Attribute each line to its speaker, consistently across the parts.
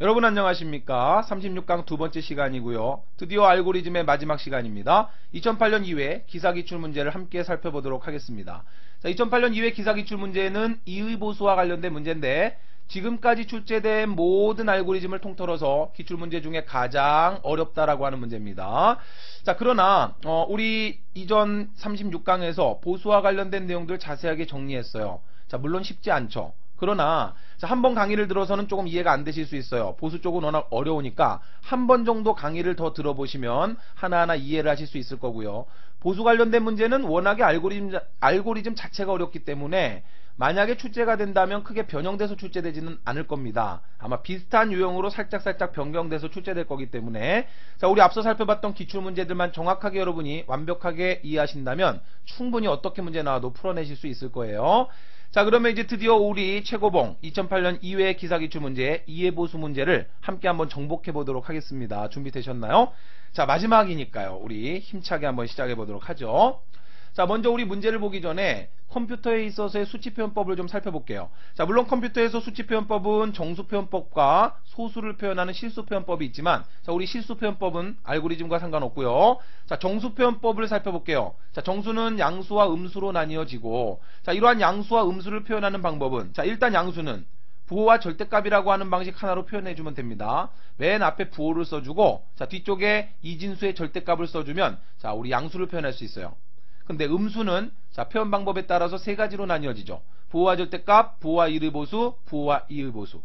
Speaker 1: 여러분 안녕하십니까? 36강 두 번째 시간이고요. 드디어 알고리즘의 마지막 시간입니다. 2008년 이외 기사기출 문제를 함께 살펴보도록 하겠습니다. 자, 2008년 이외 기사기출 문제는 이의보수와 관련된 문제인데 지금까지 출제된 모든 알고리즘을 통틀어서 기출문제 중에 가장 어렵다라고 하는 문제입니다. 자, 그러나 우리 이전 36강에서 보수와 관련된 내용들 자세하게 정리했어요. 자, 물론 쉽지 않죠. 그러나 한 번 강의를 들어서는 조금 이해가 안 되실 수 있어요. 보수 쪽은 워낙 어려우니까 한 번 정도 강의를 더 들어보시면 하나하나 이해를 하실 수 있을 거고요. 보수 관련된 문제는 워낙에 알고리즘 자체가 어렵기 때문에 만약에 출제가 된다면 크게 변형돼서 출제되지는 않을 겁니다. 아마 비슷한 유형으로 살짝 변경돼서 출제될 거기 때문에 자, 우리 앞서 살펴봤던 기출문제들만 정확하게 여러분이 완벽하게 이해하신다면 충분히 어떻게 문제 나와도 풀어내실 수 있을 거예요. 자, 그러면 이제 드디어 우리 최고봉 2008년 2회 기사기출 문제 이해보수 문제를 함께 한번 정복해 보도록 하겠습니다. 준비되셨나요? 자, 마지막이니까요. 우리 힘차게 한번 시작해 보도록 하죠. 자, 먼저 우리 문제를 보기 전에 컴퓨터에 있어서의 수치표현법을 좀 살펴볼게요. 자, 물론 컴퓨터에서 수치표현법은 정수표현법과 소수를 표현하는 실수표현법이 있지만 자, 우리 실수표현법은 알고리즘과 상관없고요. 자, 정수표현법을 살펴볼게요. 자, 정수는 양수와 음수로 나뉘어지고 자, 이러한 양수와 음수를 표현하는 방법은 자, 일단 양수는 부호와 절대값이라고 하는 방식 하나로 표현해주면 됩니다. 맨 앞에 부호를 써주고 자, 뒤쪽에 이진수의 절대값을 써주면 자, 우리 양수를 표현할 수 있어요. 근데 음수는 자, 표현 방법에 따라서 세 가지로 나뉘어지죠. 부호와 절대값, 부호와 일의보수, 부호와 이의보수.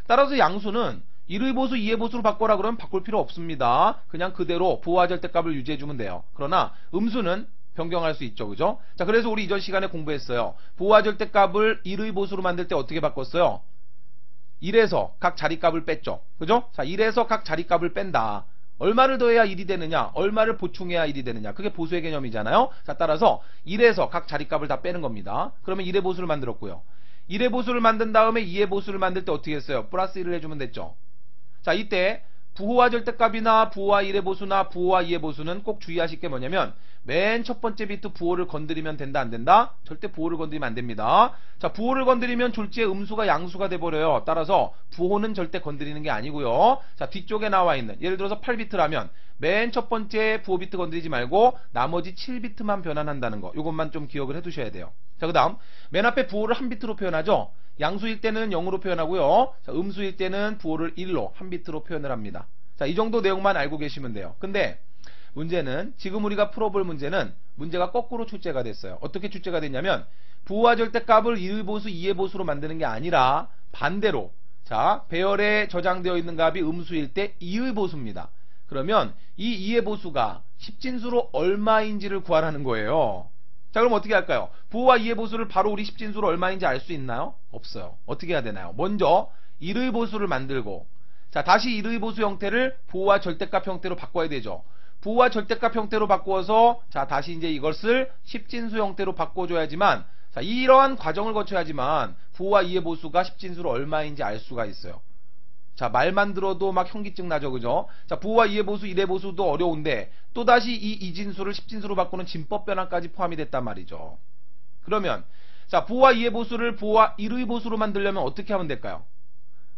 Speaker 1: 따라서 양수는 일의보수, 이의보수로 바꿔라 그러면 바꿀 필요 없습니다. 그냥 그대로 부호와 절대값을 유지해주면 돼요. 그러나 음수는 변경할 수 있죠. 그죠? 자, 그래서 우리 이전 시간에 공부했어요. 부호와 절대값을 일의보수로 만들 때 어떻게 바꿨어요? 1에서 각 자리값을 뺐죠. 그죠? 자, 1에서 각 자리값을 뺀다. 얼마를 더해야 1이 되느냐, 얼마를 보충해야 1이 되느냐. 그게 보수의 개념이잖아요. 자, 따라서 1에서 각 자리값을 다 빼는 겁니다. 그러면 1의 보수를 만들었고요. 1의 보수를 만든 다음에 2의 보수를 만들 때 어떻게 했어요? 플러스 1을 해주면 됐죠. 자, 이때 부호와 절대값이나 부호와 1의 보수나 부호와 2의 보수는 꼭 주의하실 게 뭐냐면 맨 첫 번째 비트 부호를 건드리면 된다 안 된다? 절대 부호를 건드리면 안 됩니다. 자, 부호를 건드리면 졸지에 음수가 양수가 돼버려요. 따라서 부호는 절대 건드리는 게 아니고요. 자, 뒤쪽에 나와 있는 예를 들어서 8비트라면 맨 첫 번째 부호 비트 건드리지 말고 나머지 7비트만 변환한다는 거. 이것만 좀 기억을 해두셔야 돼요. 자, 그 다음 맨 앞에 부호를 한 비트로 표현하죠. 양수일 때는 0으로 표현하고요. 자, 음수일 때는 부호를 1로 한 비트로 표현을 합니다. 자, 이 정도 내용만 알고 계시면 돼요. 근데 문제는 지금 우리가 풀어볼 문제는 문제가 거꾸로 출제가 됐어요. 어떻게 출제가 됐냐면 부호와 절대값을 1의 보수, 2의 보수로 만드는 게 아니라 반대로 자, 배열에 저장되어 있는 값이 음수일 때 2의 보수입니다. 그러면 이 2의 보수가 10진수로 얼마인지를 구하라는 거예요. 자, 그럼 어떻게 할까요? 부호와 2의 보수를 바로 우리 10진수로 얼마인지 알 수 있나요? 없어요. 어떻게 해야 되나요? 먼저 1의 보수를 만들고 자, 다시 1의 보수 형태를 부호와 절대값 형태로 바꿔야 되죠. 부호와 절대값 형태로 바꾸어서 자, 다시 이제 이것을 10진수 형태로 바꿔줘야지만 자, 이러한 과정을 거쳐야지만 부호와 2의 보수가 10진수로 얼마인지 알 수가 있어요. 자, 말만 들어도 막 현기증 나죠. 그죠? 자, 부호와 2의 보수, 1의 보수도 어려운데 또다시 이 이진수를 10진수로 바꾸는 진법 변환까지 포함이 됐단 말이죠. 그러면 자, 부호와 2의 보수를 부호와 1의 보수로 만들려면 어떻게 하면 될까요?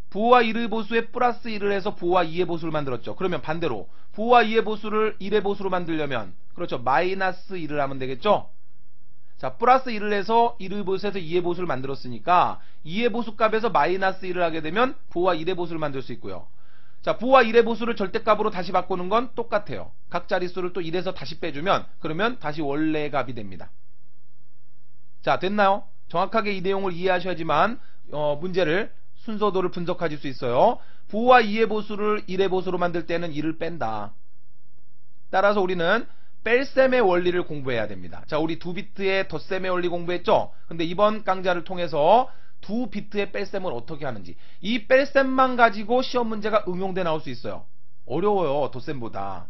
Speaker 1: 부호와 1의 보수에 플러스 1을 해서 부호와 2의 보수를 만들었죠. 그러면 반대로 부호와 2의 보수를 1의 보수로 만들려면 그렇죠. 마이너스 1을 하면 되겠죠. 자, 플러스 1을 해서 1의 보수에서 2의 보수를 만들었으니까 2의 보수 값에서 마이너스 1을 하게 되면 부호와 1의 보수를 만들 수 있고요. 자, 부호와 1의 보수를 절대값으로 다시 바꾸는 건 똑같아요. 각 자릿수를 또 1에서 다시 빼주면 그러면 다시 원래의 값이 됩니다. 자, 됐나요? 정확하게 이 내용을 이해하셔야지만 문제를 순서도를 분석하실 수 있어요. 부호와 2의 보수를 1의 보수로 만들 때는 1을 뺀다. 따라서 우리는 뺄셈의 원리를 공부해야 됩니다. 자, 우리 2비트의 덧셈의 원리 공부했죠? 근데 이번 강좌를 통해서 2비트의 뺄셈을 어떻게 하는지 이 뺄셈만 가지고 시험 문제가 응용돼 나올 수 있어요. 어려워요. 덧셈보다.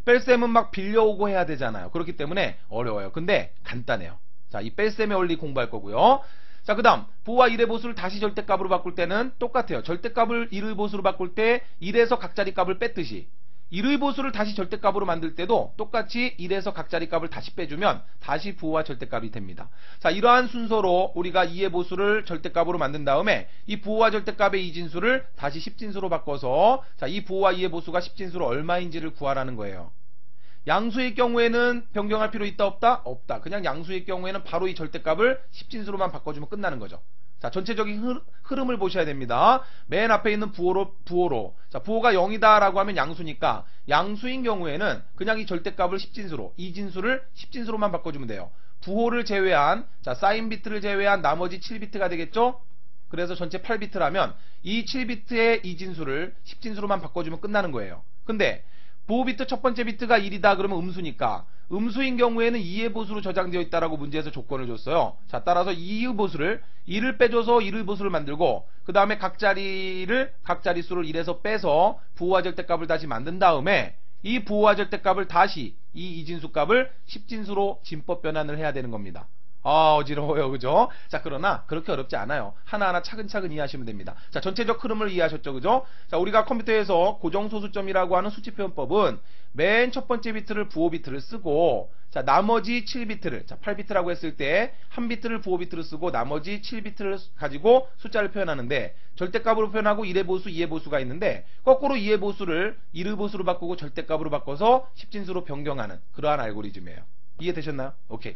Speaker 1: 뺄셈은 막 빌려오고 해야 되잖아요. 그렇기 때문에 어려워요. 근데 간단해요. 자, 이 뺄셈의 원리 공부할 거고요. 자, 그 다음 부호와 1의 보수를 다시 절대값으로 바꿀 때는 똑같아요. 절대값을 1의 보수로 바꿀 때 1에서 각 자리 값을 뺐듯이 1의 보수를 다시 절대값으로 만들 때도 똑같이 1에서 각자리 값을 다시 빼주면 다시 부호와 절대값이 됩니다. 자, 이러한 순서로 우리가 2의 보수를 절대값으로 만든 다음에 이 부호와 절대값의 이진수를 다시 10진수로 바꿔서 자, 이 부호와 2의 보수가 10진수로 얼마인지를 구하라는 거예요. 양수일 경우에는 변경할 필요 있다 없다? 없다. 그냥 양수일 경우에는 바로 이 절대값을 10진수로만 바꿔주면 끝나는 거죠. 자, 전체적인 흐름을 보셔야 됩니다. 맨 앞에 있는 부호로. 자, 부호가 0이다 라고 하면 양수니까 양수인 경우에는 그냥 이 절대값을 10진수로, 이진수를 10진수로만 바꿔주면 돼요. 부호를 제외한, 자, 사인 비트를 제외한 나머지 7비트가 되겠죠? 그래서 전체 8비트라면 이 7비트의 이진수를 10진수로만 바꿔주면 끝나는 거예요. 근데 부호 비트 첫 번째 비트가 1이다 그러면 음수니까 음수인 경우에는 2의 보수로 저장되어 있다라고 문제에서 조건을 줬어요. 자, 따라서 2의 보수를 1을 빼줘서 1의 보수를 만들고 그 다음에 각자리수를 1에서 빼서 부호와 절대값을 다시 만든 다음에 이 부호와 절대값을 다시 이 이진수 값을 10진수로 진법 변환을 해야 되는 겁니다. 아, 어지러워요. 그죠? 자, 그러나 그렇게 어렵지 않아요. 하나하나 차근차근 이해하시면 됩니다. 자, 전체적 흐름을 이해하셨죠? 그죠? 자, 우리가 컴퓨터에서 고정소수점이라고 하는 수치 표현법은 맨 첫 번째 비트를 부호 비트를 쓰고 자, 나머지 7비트를 자, 8비트라고 했을 때 한 비트를 부호 비트를 쓰고 나머지 7비트를 가지고 숫자를 표현하는데 절대값으로 표현하고 1의 보수, 2의 보수가 있는데 거꾸로 2의 보수를 1의 보수로 바꾸고 절대값으로 바꿔서 10진수로 변경하는 그러한 알고리즘이에요. 이해되셨나요? 오케이.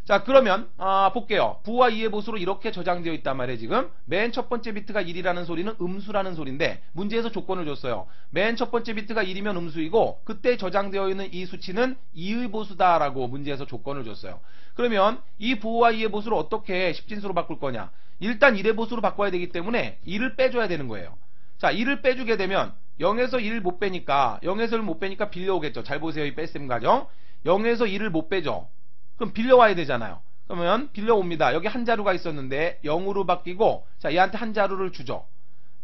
Speaker 1: 자, 그러면 볼게요. 부호와 2의 보수로 이렇게 저장되어 있단 말이에요. 지금 맨 첫 번째 비트가 1이라는 소리는 음수라는 소리인데 문제에서 조건을 줬어요. 맨 첫 번째 비트가 1이면 음수이고 그때 저장되어 있는 이 수치는 2의 보수다라고 문제에서 조건을 줬어요. 그러면 이 부호와 2의 보수를 어떻게 10진수로 바꿀 거냐? 일단 1의 보수로 바꿔야 되기 때문에 1을 빼줘야 되는 거예요. 자, 1을 빼주게 되면 0에서 1을 못 빼니까 0에서 1을 못 빼니까 빌려오겠죠. 잘 보세요. 이 뺄셈 과정. 0에서 1을 못 빼죠. 그럼 빌려와야 되잖아요. 그러면 빌려옵니다. 여기 한 자루가 있었는데 0으로 바뀌고 자, 얘한테 한 자루를 주죠.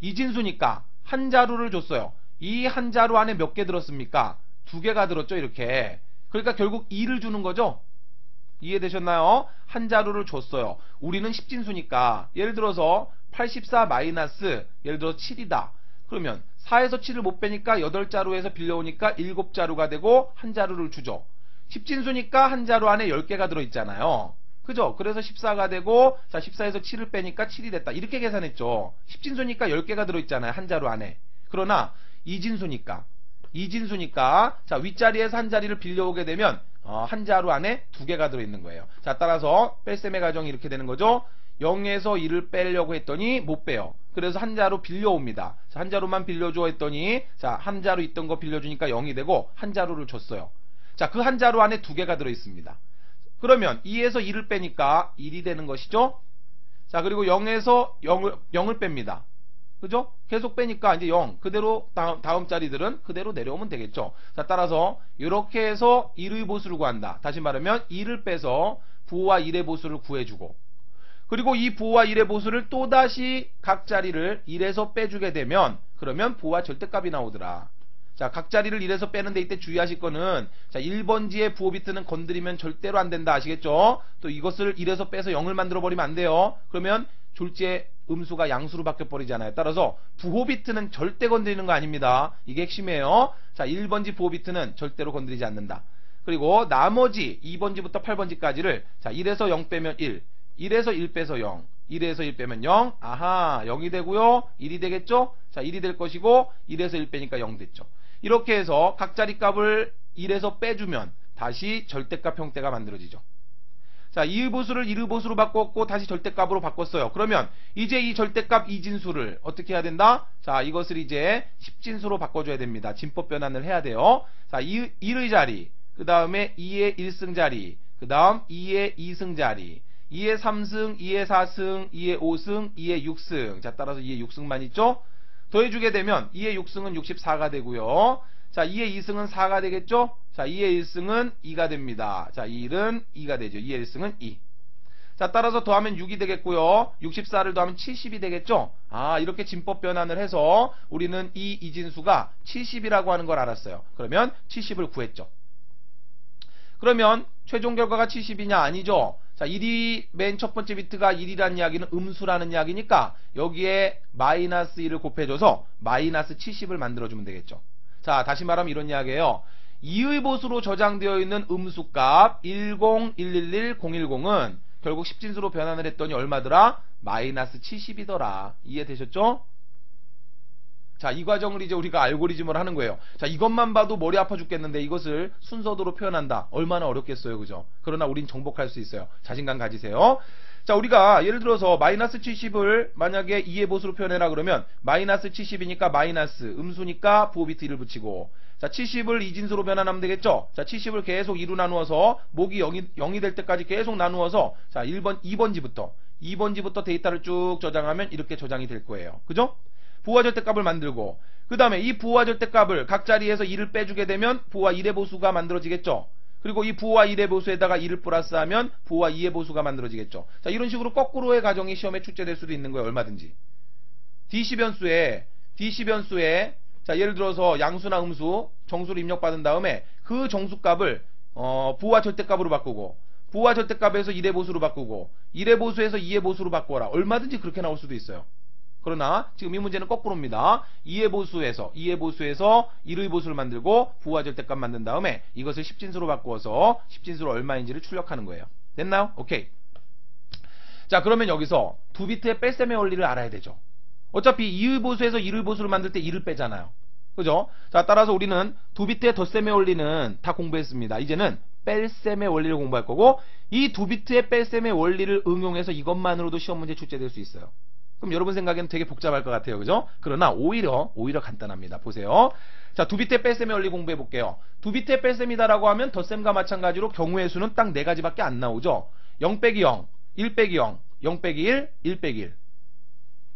Speaker 1: 이진수니까 한 자루를 줬어요. 이 한 자루 안에 몇 개 들었습니까? 2개가 들었죠. 이렇게. 그러니까 결국 2를 주는 거죠. 이해되셨나요? 한 자루를 줬어요. 우리는 10진수니까 예를 들어서 84 마이너스 예를 들어서 7이다. 그러면 4에서 7을 못 빼니까 8자루에서 빌려오니까 7자루가 되고 한 자루를 주죠. 10진수니까 한 자루 안에 10개가 들어있잖아요. 그죠? 그래서 14가 되고 자, 14에서 7을 빼니까 7이 됐다. 이렇게 계산했죠. 10진수니까 10개가 들어있잖아요. 한 자루 안에. 그러나 이진수니까 자, 윗자리에서 한 자리를 빌려오게 되면 한 자루 안에 2개가 들어있는 거예요. 자, 따라서 뺄셈의 과정이 이렇게 되는 거죠. 0에서 1을 빼려고 했더니 못 빼요. 그래서 한 자루 빌려옵니다. 자, 한 자루만 빌려줘 했더니 자, 한 자루 있던 거 빌려주니까 0이 되고 한 자루를 줬어요. 자, 그 한 자루 안에 2개가 들어있습니다. 그러면 2에서 1을 빼니까 1이 되는 것이죠. 자, 그리고 0에서 0을 뺍니다. 그죠? 계속 빼니까 이제 0 그대로 다음 자리들은 그대로 내려오면 되겠죠. 자, 따라서 이렇게 해서 1의 보수를 구한다. 다시 말하면 1을 빼서 부호와 1의 보수를 구해주고 그리고 이 부호와 1의 보수를 또다시 각 자리를 1에서 빼주게 되면 그러면 부호와 절대값이 나오더라. 자, 각 자리를 1에서 빼는데 이때 주의하실 거는 자, 1번지의 부호 비트는 건드리면 절대로 안 된다. 아시겠죠? 또 이것을 1에서 빼서 0을 만들어 버리면 안 돼요. 그러면 졸지에 음수가 양수로 바뀌어 버리잖아요. 따라서 부호 비트는 절대 건드리는 거 아닙니다. 이게 핵심이에요. 자, 1번지 부호 비트는 절대로 건드리지 않는다. 그리고 나머지 2번지부터 8번지까지를 자, 1에서 0 빼면 1, 1에서 1 빼서 0, 1에서 1 빼면 0, 아하, 0이 되고요. 1이 되겠죠? 자, 1이 될 것이고 1에서 1 빼니까 0 됐죠. 이렇게 해서 각 자리 값을 1에서 빼주면 다시 절대값 형태가 만들어지죠. 자, 2의 보수를 1의 보수로 바꿨고 다시 절대값으로 바꿨어요. 그러면 이제 이 절대값 이진수를 어떻게 해야 된다? 자, 이것을 이제 10진수로 바꿔줘야 됩니다. 진법 변환을 해야 돼요. 자, 1의 자리, 그 다음에 2의 1승 자리, 그 다음 2의 2승 자리, 2의 3승, 2의 4승, 2의 5승, 2의 6승. 자, 따라서 2의 6승만 있죠? 더해주게 되면 2의 6승은 64가 되고요. 자, 2의 2승은 4가 되겠죠? 자, 2의 1승은 2가 됩니다. 자, 1은 2가 되죠. 2의 1승은 2. 자, 따라서 더하면 6이 되겠고요. 64를 더하면 70이 되겠죠? 아, 이렇게 진법 변환을 해서 우리는 이 이진수가 70이라고 하는 걸 알았어요. 그러면 70을 구했죠. 그러면 최종 결과가 70이냐? 아니죠. 자, 1이 맨 첫 번째 비트가 1이라는 이야기는 음수라는 이야기니까 여기에 마이너스 1을 곱해줘서 마이너스 70을 만들어주면 되겠죠. 자, 다시 말하면 이런 이야기예요. 2의 보수로 저장되어 있는 음수값 10111-010은 결국 10진수로 변환을 했더니 얼마더라? 마이너스 70이더라. 이해되셨죠? 자, 이 과정을 이제 우리가 알고리즘을 하는 거예요. 자, 이것만 봐도 머리 아파 죽겠는데 이것을 순서도로 표현한다. 얼마나 어렵겠어요. 그죠? 그러나 우린 정복할 수 있어요. 자신감 가지세요. 자, 우리가 예를 들어서 마이너스 70을 만약에 2의 보수로 표현해라 그러면 마이너스 70이니까 마이너스 음수니까 부호 비트 1을 붙이고, 자, 70을 이진수로 변환하면 되겠죠? 자, 70을 계속 2로 나누어서 목이 0이 될 때까지 계속 나누어서, 자, 2번지부터 데이터를 쭉 저장하면 이렇게 저장이 될 거예요. 그죠? 부호와 절대값을 만들고, 그 다음에 이 부호와 절대값을 각 자리에서 2를 빼주게 되면 부호와 1의 보수가 만들어지겠죠? 그리고 이 부호와 1의 보수에다가 2를 플러스하면 부호와 2의 보수가 만들어지겠죠? 자, 이런 식으로 거꾸로의 과정이 시험에 출제될 수도 있는 거예요. 얼마든지. DC 변수에 자, 예를 들어서 양수나 음수 정수를 입력받은 다음에 그 정수값을 부호와 절대값으로 바꾸고, 부호와 절대값에서 1의 보수로 바꾸고, 1의 보수에서 2의 보수로 바꿔라. 얼마든지 그렇게 나올 수도 있어요. 그러나 지금 이 문제는 거꾸로입니다. 2의 보수에서 1의 보수를 만들고 부호와 절대값 만든 다음에 이것을 10진수로 바꾸어서 10진수로 얼마인지를 출력하는 거예요. 됐나요? 오케이. 자, 그러면 여기서 두 비트의 뺄셈의 원리를 알아야 되죠. 어차피 2의 보수에서 1의 보수를 만들 때 1을 빼잖아요. 그죠? 자, 따라서 우리는 두 비트의 덧셈의 원리는 다 공부했습니다. 이제는 뺄셈의 원리를 공부할 거고, 이 두 비트의 뺄셈의 원리를 응용해서 이것만으로도 시험 문제 출제될 수 있어요. 그럼 여러분 생각에는 되게 복잡할 것 같아요. 그죠? 그러나 오히려 간단합니다. 보세요. 자, 두 비트의 뺄셈의 원리 공부해 볼게요. 두 비트의 뺄셈이다라고 하면 덧셈과 마찬가지로 경우의 수는 딱 4가지밖에 안 나오죠. 0 빼기 0, 1 빼기 0, 0 빼기 1, 1 빼기 1.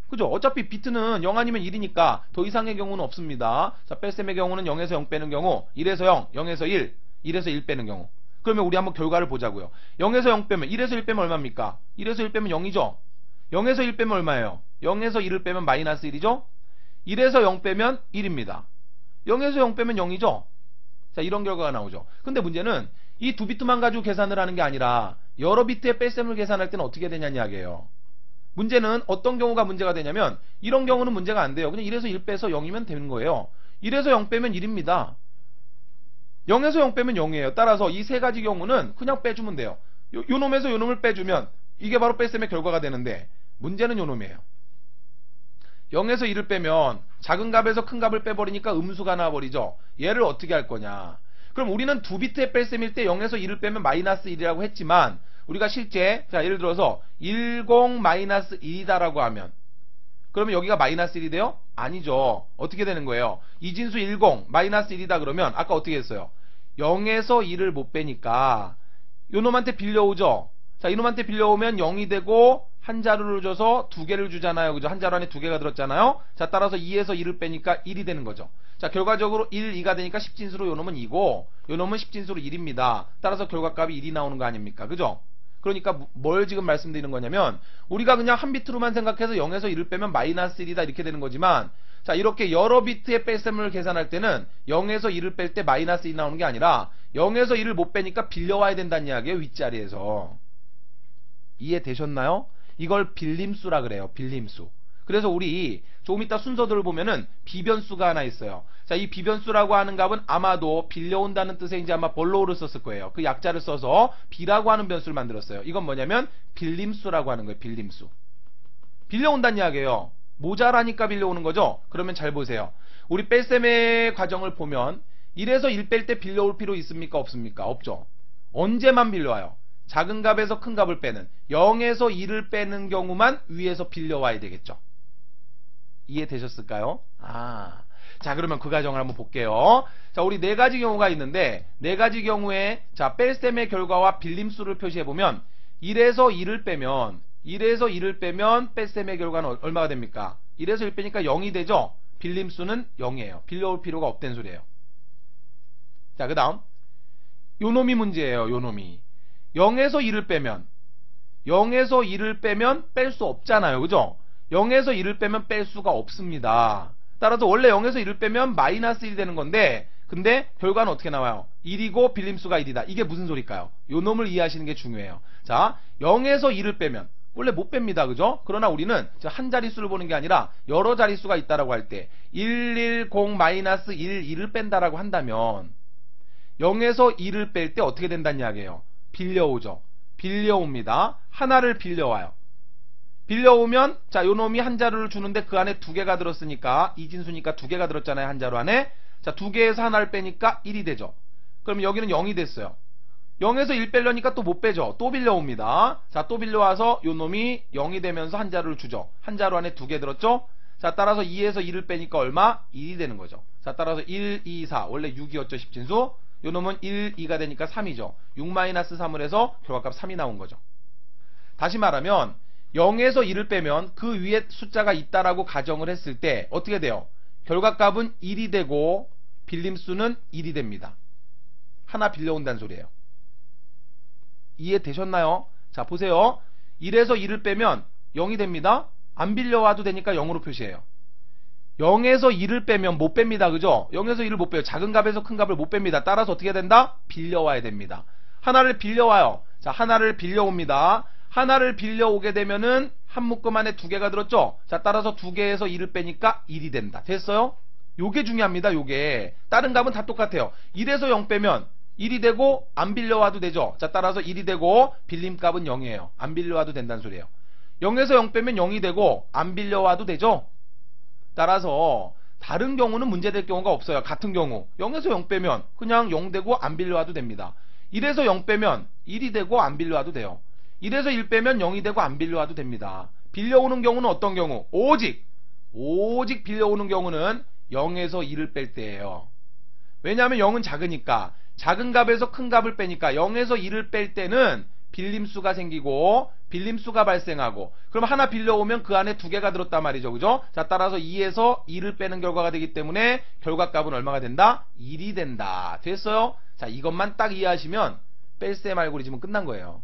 Speaker 1: 그죠? 어차피 비트는 0 아니면 1이니까 더 이상의 경우는 없습니다. 자, 뺄셈의 경우는 0에서 0 빼는 경우, 1에서 0, 0에서 1, 1에서 1 빼는 경우. 그러면 우리 한번 결과를 보자고요. 0에서 0 빼면 1에서 1 빼면 얼마입니까? 1에서 1 빼면 0이죠? 0에서 1 빼면 얼마예요? 0에서 1을 빼면 마이너스 1이죠? 1에서 0 빼면 1입니다. 0에서 0 빼면 0이죠? 자, 이런 결과가 나오죠. 근데 문제는 이 두 비트만 가지고 계산을 하는 게 아니라 여러 비트의 뺄셈을 계산할 때는 어떻게 되냐는 이야기예요. 문제는 어떤 경우가 문제가 되냐면 이런 경우는 문제가 안 돼요. 그냥 1에서 1 빼서 0이면 되는 거예요. 1에서 0 빼면 1입니다. 0에서 0 빼면 0이에요. 따라서 이 세 가지 경우는 그냥 빼주면 돼요. 요 놈에서 요 놈을 빼주면 이게 바로 뺄셈의 결과가 되는데, 문제는 요 놈이에요. 0에서 1을 빼면 작은 값에서 큰 값을 빼버리니까 음수가 나와버리죠. 얘를 어떻게 할 거냐. 그럼 우리는 두 비트의 뺄셈일 때 0에서 1을 빼면 마이너스 1이라고 했지만, 우리가 실제 자, 예를 들어서 10-1이다라고 하면 그러면 여기가 마이너스 1이 돼요? 아니죠. 어떻게 되는 거예요? 이진수 10 마이너스 1이다 그러면 아까 어떻게 했어요? 0에서 1을 못 빼니까 요 놈한테 빌려오죠. 자, 이놈한테 빌려오면 0이 되고 한 자루를 줘서 두 개를 주잖아요. 그죠? 한 자루 안에 두 개가 들었잖아요. 자, 따라서 2에서 1을 빼니까 1이 되는 거죠. 자, 결과적으로 1, 2가 되니까 10진수로 요 놈은 2고 요 놈은 10진수로 1입니다. 따라서 결과값이 1이 나오는 거 아닙니까? 그죠? 그러니까 뭘 지금 말씀드리는 거냐면 우리가 그냥 한 비트로만 생각해서 0에서 1을 빼면 마이너스 1이다 이렇게 되는 거지만, 자, 이렇게 여러 비트의 뺄셈을 계산할 때는 0에서 1을 뺄 때 마이너스 1이 나오는 게 아니라 0에서 1을 못 빼니까 빌려와야 된다는 이야기예요. 윗자리에서. 이해되셨나요? 이걸 빌림수라 그래요. 빌림수. 그래서 우리 조금 이따 순서들을 보면은 비변수가 하나 있어요. 자, 이 비변수라고 하는 값은 아마도 빌려온다는 뜻의 이제 아마 borrow를 썼을 거예요. 그 약자를 써서 b라고 하는 변수를 만들었어요. 이건 뭐냐면 빌림수라고 하는 거예요. 빌림수. 빌려온다는 이야기예요. 모자라니까 빌려오는 거죠. 그러면 잘 보세요. 우리 뺄셈의 과정을 보면 1에서 1 뺄 때 빌려올 필요 있습니까? 없습니까? 없죠. 언제만 빌려와요? 작은 값에서 큰 값을 빼는 0에서 1을 빼는 경우만 위에서 빌려와야 되겠죠. 이해되셨을까요? 자, 그러면 그 과정을 한번 볼게요. 자, 우리 네 가지 경우가 있는데 네 가지 경우에 자, 뺄셈의 결과와 빌림수를 표시해보면 1에서 1을 빼면 뺄셈의 결과는 얼마가 됩니까? 1에서 1 빼니까 0이 되죠? 빌림수는 0이에요. 빌려올 필요가 없다는 소리예요. 자, 그 다음 요 놈이 문제예요. 요 놈이 0에서 1을 빼면 뺄 수 없잖아요. 그죠? 0에서 1을 빼면 뺄 수가 없습니다. 따라서 원래 0에서 1을 빼면 마이너스 1이 되는 건데, 근데 결과는 어떻게 나와요? 1이고 빌림수가 1이다. 이게 무슨 소리일까요? 요 놈을 이해하시는 게 중요해요. 자, 0에서 1을 빼면 원래 못 뺍니다. 그죠? 그러나 우리는 한 자릿수를 보는 게 아니라 여러 자릿수가 있다라고 할 때 110 마이너스 1, 1을 뺀다라고 한다면 0에서 2를 뺄 때 어떻게 된다는 이야기예요? 빌려오죠. 빌려옵니다. 하나를 빌려와요. 빌려오면 자, 요 놈이 한 자루를 주는데 그 안에 두 개가 들었으니까 이진수니까 두 개가 들었잖아요. 한 자루 안에. 자, 두 개에서 하나를 빼니까 1이 되죠. 그럼 여기는 0이 됐어요. 0에서 1 빼려니까 또 못 빼죠. 또 빌려옵니다. 자, 또 빌려와서 요 놈이 0이 되면서 한 자루를 주죠. 한 자루 안에 두 개 들었죠. 자, 따라서 2에서 2를 빼니까 얼마? 1이 되는 거죠. 자, 따라서 1, 2, 4 원래 6이었죠. 십진수. 요 놈은 1, 2가 되니까 3이죠. 6-3을 해서 결과값 3이 나온 거죠. 다시 말하면 0에서 1을 빼면 그 위에 숫자가 있다라고 가정을 했을 때 어떻게 돼요? 결과값은 1이 되고 빌림수는 1이 됩니다. 하나 빌려온다는 소리예요. 이해되셨나요? 자, 보세요. 1에서 1을 빼면 0이 됩니다. 안 빌려와도 되니까 0으로 표시해요. 0에서 2를 빼면 못 뺍니다. 그죠? 0에서 2을 못 빼요. 작은 값에서 큰 값을 못 뺍니다. 따라서 어떻게 된다? 빌려와야 됩니다. 하나를 빌려와요. 자, 하나를 빌려옵니다. 하나를 빌려오게 되면은 한 묶음 안에 두 개가 들었죠? 자, 따라서 두 개에서 2를 빼니까 1이 된다. 됐어요? 요게 중요합니다. 요게. 다른 값은 다 똑같아요. 1에서 0 빼면 1이 되고 안 빌려와도 되죠? 자, 따라서 1이 되고 빌림값은 0이에요. 안 빌려와도 된다는 소리예요. 0에서 0 빼면 0이 되고 안 빌려와도 되죠? 따라서 다른 경우는 문제될 경우가 없어요. 같은 경우 0에서 0 빼면 그냥 0 되고 안 빌려와도 됩니다. 1에서 0 빼면 1이 되고 안 빌려와도 돼요. 1에서 1 빼면 0이 되고 안 빌려와도 됩니다. 빌려오는 경우는 어떤 경우? 오직 빌려오는 경우는 0에서 2를 뺄 때예요. 왜냐하면 0은 작으니까 작은 값에서 큰 값을 빼니까 0에서 2를 뺄 때는 빌림수가 생기고 빌림수가 발생하고 그럼 하나 빌려오면 그 안에 두 개가 들었단 말이죠. 그죠? 자, 따라서 2에서 2를 빼는 결과가 되기 때문에 결과값은 얼마가 된다? 1이 된다. 됐어요? 자, 이것만 딱 이해하시면 뺄셈 알고리즘은 끝난 거예요.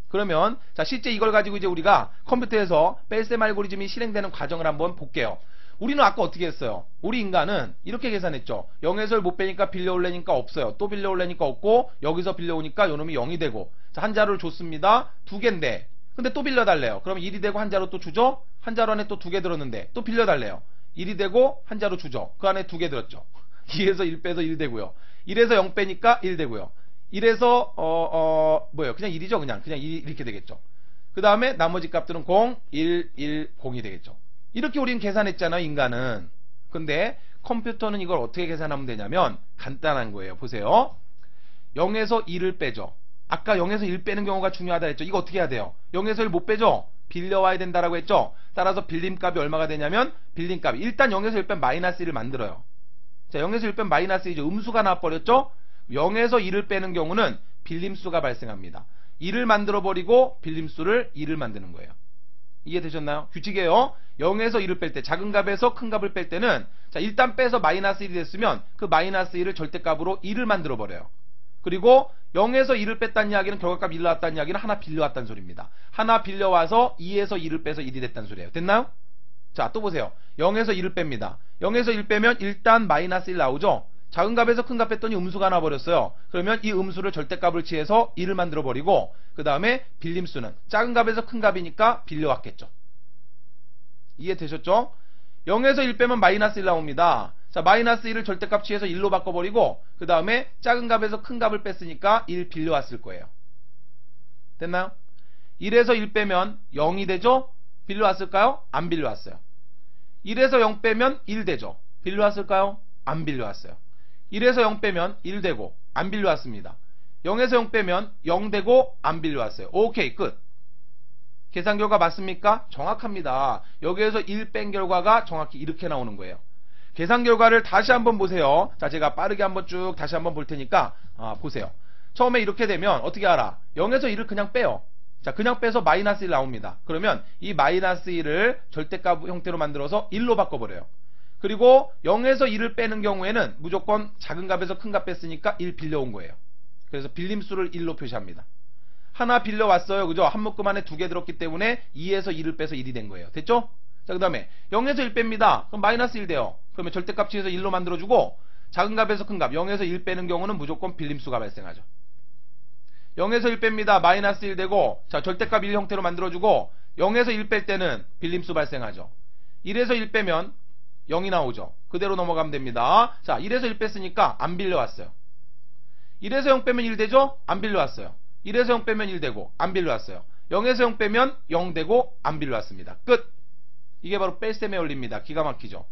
Speaker 1: 그러면 자, 실제 이걸 가지고 이제 우리가 컴퓨터에서 뺄셈 알고리즘이 실행되는 과정을 한번 볼게요. 우리는 아까 어떻게 했어요? 우리 인간은 이렇게 계산했죠. 0에서 1 못 빼니까 빌려올래니까 없어요. 또 빌려올래니까 없고 여기서 빌려오니까 요놈이 0이 되고 자, 한 자루를 줬습니다. 두 개인데 근데 또 빌려달래요. 그럼 1이 되고 한 자루 또 주죠? 한 자루 안에 또 두 개 들었는데 또 빌려달래요. 1이 되고 한 자루 주죠? 그 안에 두 개 들었죠? 2에서 1 빼서 1 되고요. 1에서 0 빼니까 1 되고요. 1에서 뭐예요? 그냥 1이죠. 그냥 1 이렇게 되겠죠. 그 다음에 나머지 값들은 0, 1, 1, 0이 되겠죠. 이렇게 우리는 계산했잖아요. 인간은. 근데 컴퓨터는 이걸 어떻게 계산하면 되냐면 간단한 거예요. 보세요. 0에서 2를 빼죠. 아까 0에서 1 빼는 경우가 중요하다 했죠. 이거 어떻게 해야 돼요? 0에서 1 못 빼죠? 빌려와야 된다라고 했죠. 따라서 빌림값이 얼마가 되냐면 빌림값이 일단 0에서 1 빼면 마이너스 1을 만들어요. 자, 0에서 1 빼면 마이너스 1이죠. 음수가 나와버렸죠? 0에서 2를 빼는 경우는 빌림수가 발생합니다. 2를 만들어버리고 빌림수를 2를 만드는 거예요. 이해되셨나요? 규칙이에요. 0에서 1을 뺄 때 작은 값에서 큰 값을 뺄 때는 자, 일단 빼서 마이너스 1이 됐으면 그 마이너스 1을 절대값으로 2를 만들어버려요. 그리고 0에서 2를 뺐다는 이야기는 결과값 1 나왔다는 이야기는 하나 빌려왔다는 소리입니다. 하나 빌려와서 2에서 2를 빼서 1이 됐다는 소리예요. 됐나요? 자, 또 보세요. 0에서 2를 뺍니다. 0에서 1 빼면 일단 마이너스 1 나오죠? 작은 값에서 큰 값 뺐더니 음수가 나와버렸어요. 그러면 이 음수를 절대값을 취해서 2를 만들어버리고 그 다음에 빌림수는 작은 값에서 큰 값이니까 빌려왔겠죠. 이해되셨죠? 0에서 1 빼면 마이너스 1 나옵니다. 자, 마이너스 1을 절대값 취해서 1로 바꿔버리고 그 다음에 작은 값에서 큰 값을 뺐으니까 1 빌려왔을 거예요. 됐나요? 1에서 1 빼면 0이 되죠? 빌려왔을까요? 안 빌려왔어요. 1에서 0 빼면 1 되죠? 빌려왔을까요? 안 빌려왔어요. 1에서 0 빼면 1 되고 안 빌려왔습니다. 0에서 0 빼면 0 되고 안 빌려왔어요. 오케이, 끝. 계산 결과 맞습니까? 정확합니다. 여기에서 1 뺀 결과가 정확히 이렇게 나오는 거예요. 계산 결과를 다시 한번 보세요. 자, 제가 빠르게 한번 쭉 다시 한번 볼 테니까 보세요. 처음에 이렇게 되면 어떻게 알아? 0에서 1을 그냥 빼요. 자, 그냥 빼서 마이너스 1 나옵니다. 그러면 이 마이너스 1을 절대값 형태로 만들어서 1로 바꿔버려요. 그리고 0에서 1을 빼는 경우에는 무조건 작은 값에서 큰 값 뺐으니까 1 빌려온 거예요. 그래서 빌림수를 1로 표시합니다. 하나 빌려왔어요. 그죠? 한 묶음 안에 두 개 들었기 때문에 2에서 2를 빼서 1이 된 거예요. 됐죠? 자, 그 다음에 0에서 1 뺍니다. 그럼 마이너스 1 돼요. 그러면 절대값 취해서 1로 만들어주고 작은 값에서 큰 값 0에서 1 빼는 경우는 무조건 빌림수가 발생하죠. 0에서 1 뺍니다. 마이너스 1 되고 자, 절대값 1 형태로 만들어주고 0에서 1 뺄 때는 빌림수 발생하죠. 1에서 1 빼면 0이 나오죠. 그대로 넘어가면 됩니다. 자, 1에서 1 뺐으니까 안 빌려왔어요. 1에서 0 빼면 1 되죠? 안 빌려왔어요. 1에서 0 빼면 1 되고 안 빌려왔어요. 0에서 0 빼면 0 되고 안 빌려왔습니다. 끝! 이게 바로 뺄셈의 원리입니다. 기가 막히죠?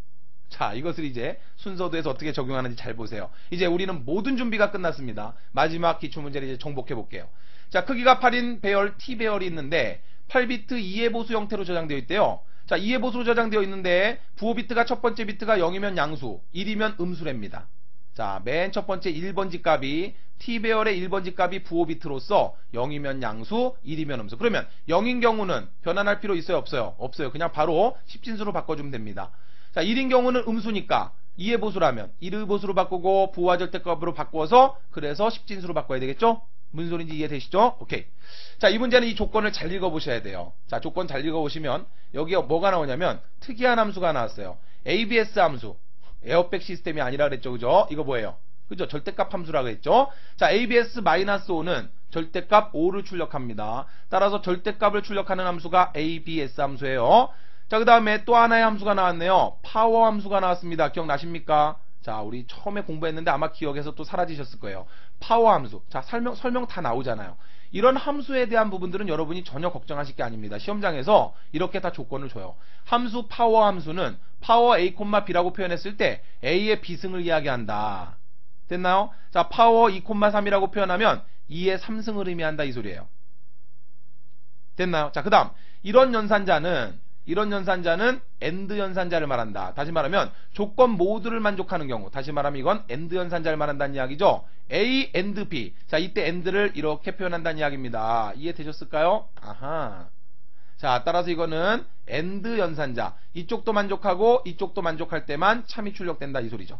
Speaker 1: 자, 이것을 이제 순서도에서 어떻게 적용하는지 잘 보세요. 이제 우리는 모든 준비가 끝났습니다. 마지막 기출문제를 이제 정복해 볼게요. 자, 크기가 8인 배열 T 배열이 있는데 8비트 2의 보수 형태로 저장되어 있대요. 자, 2의 보수로 저장되어 있는데 부호 비트가 첫 번째 비트가 0이면 양수, 1이면 음수랍니다. 자, 맨 첫 번째 1번지 값이 T 배열의 1번지 값이 부호 비트로서 0이면 양수, 1이면 음수. 그러면 0인 경우는 변환할 필요 있어요, 없어요? 없어요. 그냥 바로 십진수로 바꿔주면 됩니다. 자, 1인 경우는 음수니까 2의 보수라면 1의 보수로 바꾸고 부호와 절대값으로 바꿔서 그래서 십진수로 바꿔야 되겠죠? 무슨 소리인지 이해되시죠? 오케이. 자, 이 문제는 이 조건을 잘 읽어보셔야 돼요. 자, 조건 잘 읽어보시면 여기에 뭐가 나오냐면 특이한 함수가 나왔어요. ABS 함수. 에어백 시스템이 아니라 그랬죠, 그죠? 이거 뭐예요? 그죠? 절대값 함수라 그랬죠? 자, ABS-5는 절대값 5를 출력합니다. 따라서 절대값을 출력하는 함수가 ABS 함수예요. 자, 그 다음에 또 하나의 함수가 나왔네요. 파워 함수가 나왔습니다. 기억나십니까? 자, 우리 처음에 공부했는데 아마 기억에서 또 사라지셨을 거예요. 파워 함수. 자, 설명 다 나오잖아요. 이런 함수에 대한 부분들은 여러분이 전혀 걱정하실 게 아닙니다. 시험장에서 이렇게 다 조건을 줘요. 함수 파워 함수는 파워 A, B라고 표현했을 때 A의 비승을 이야기한다. 됐나요? 자, 파워 2, 3이라고 표현하면 2의 3승을 의미한다 이 소리예요. 됐나요? 자, 그 다음 이런 연산자는 AND 연산자를 말한다. 다시 말하면 조건 모두를 만족하는 경우, 다시 말하면 이건 AND 연산자를 말한다는 이야기죠. A, AND B. 자, 이때 AND를 이렇게 표현한다는 이야기입니다. 이해되셨을까요? 아하. 자, 따라서 이거는 AND 연산자. 이쪽도 만족하고 이쪽도 만족할 때만 참이 출력된다 이 소리죠.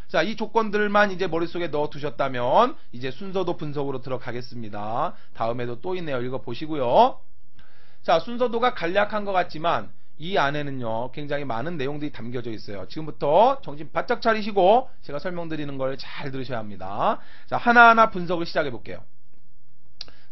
Speaker 1: 자, 이 조건들만 이제 머릿속에 넣어 두셨다면 이제 순서도 분석으로 들어가겠습니다. 다음에도 또 있네요. 읽어보시고요. 자, 순서도가 간략한 것 같지만 이 안에는요 굉장히 많은 내용들이 담겨져 있어요. 지금부터 정신 바짝 차리시고 제가 설명드리는 걸 잘 들으셔야 합니다. 자, 하나하나 분석을 시작해 볼게요.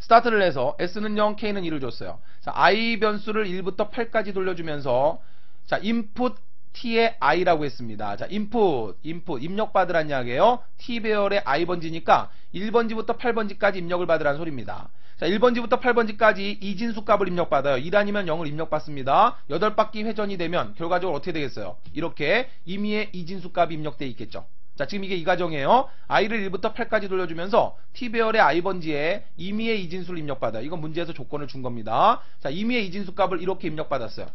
Speaker 1: 스타트를 해서 S는 0, K는 1을 줬어요. 자, I 변수를 1부터 8까지 돌려주면서 자, input T의 I라고 했습니다. 자, input 입력받으란 이야기예요. T 배열의 I 번지니까 1번지부터 8번지까지 입력을 받으란 소리입니다. 자, 1번지부터 8번지까지 이진수 값을 입력받아요. 1 아니면 0을 입력받습니다. 8바퀴 회전이 되면 결과적으로 어떻게 되겠어요? 이렇게 임의의 이진수 값이 입력되어 있겠죠. 자, 지금 이게 이 과정이에요. I를 1부터 8까지 돌려주면서 T배열의 I번지에 임의의 이진수를 입력받아요. 이건 문제에서 조건을 준 겁니다. 자, 임의의 이진수 값을 이렇게 입력받았어요.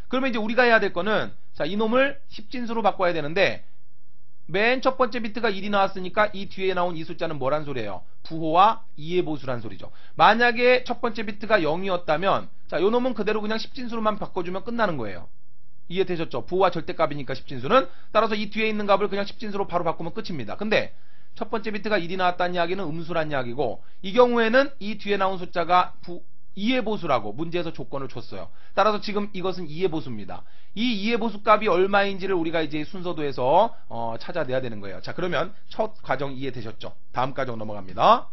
Speaker 1: 그러면 이제 우리가 해야 될 거는 자, 이놈을 십진수로 바꿔야 되는데 맨 첫 번째 비트가 1이 나왔으니까 이 뒤에 나온 이 숫자는 뭐란 소리예요? 부호와 2의 보수란 소리죠. 만약에 첫 번째 비트가 0이었다면 자, 요 놈은 그대로 그냥 십진수로만 바꿔주면 끝나는 거예요. 이해되셨죠? 부호와 절대값이니까 십진수는. 따라서 이 뒤에 있는 값을 그냥 십진수로 바로 바꾸면 끝입니다. 근데 첫 번째 비트가 1이 나왔다는 이야기는 음수란 이야기고 이 경우에는 이 뒤에 나온 숫자가 2의 보수라고 문제에서 조건을 줬어요. 따라서 지금 이것은 2의 보수입니다. 이 2의 보수 값이 얼마인지를 우리가 이제 순서도에서 찾아내야 되는 거예요. 자, 그러면 첫 과정 이해되셨죠? 다음 과정 넘어갑니다.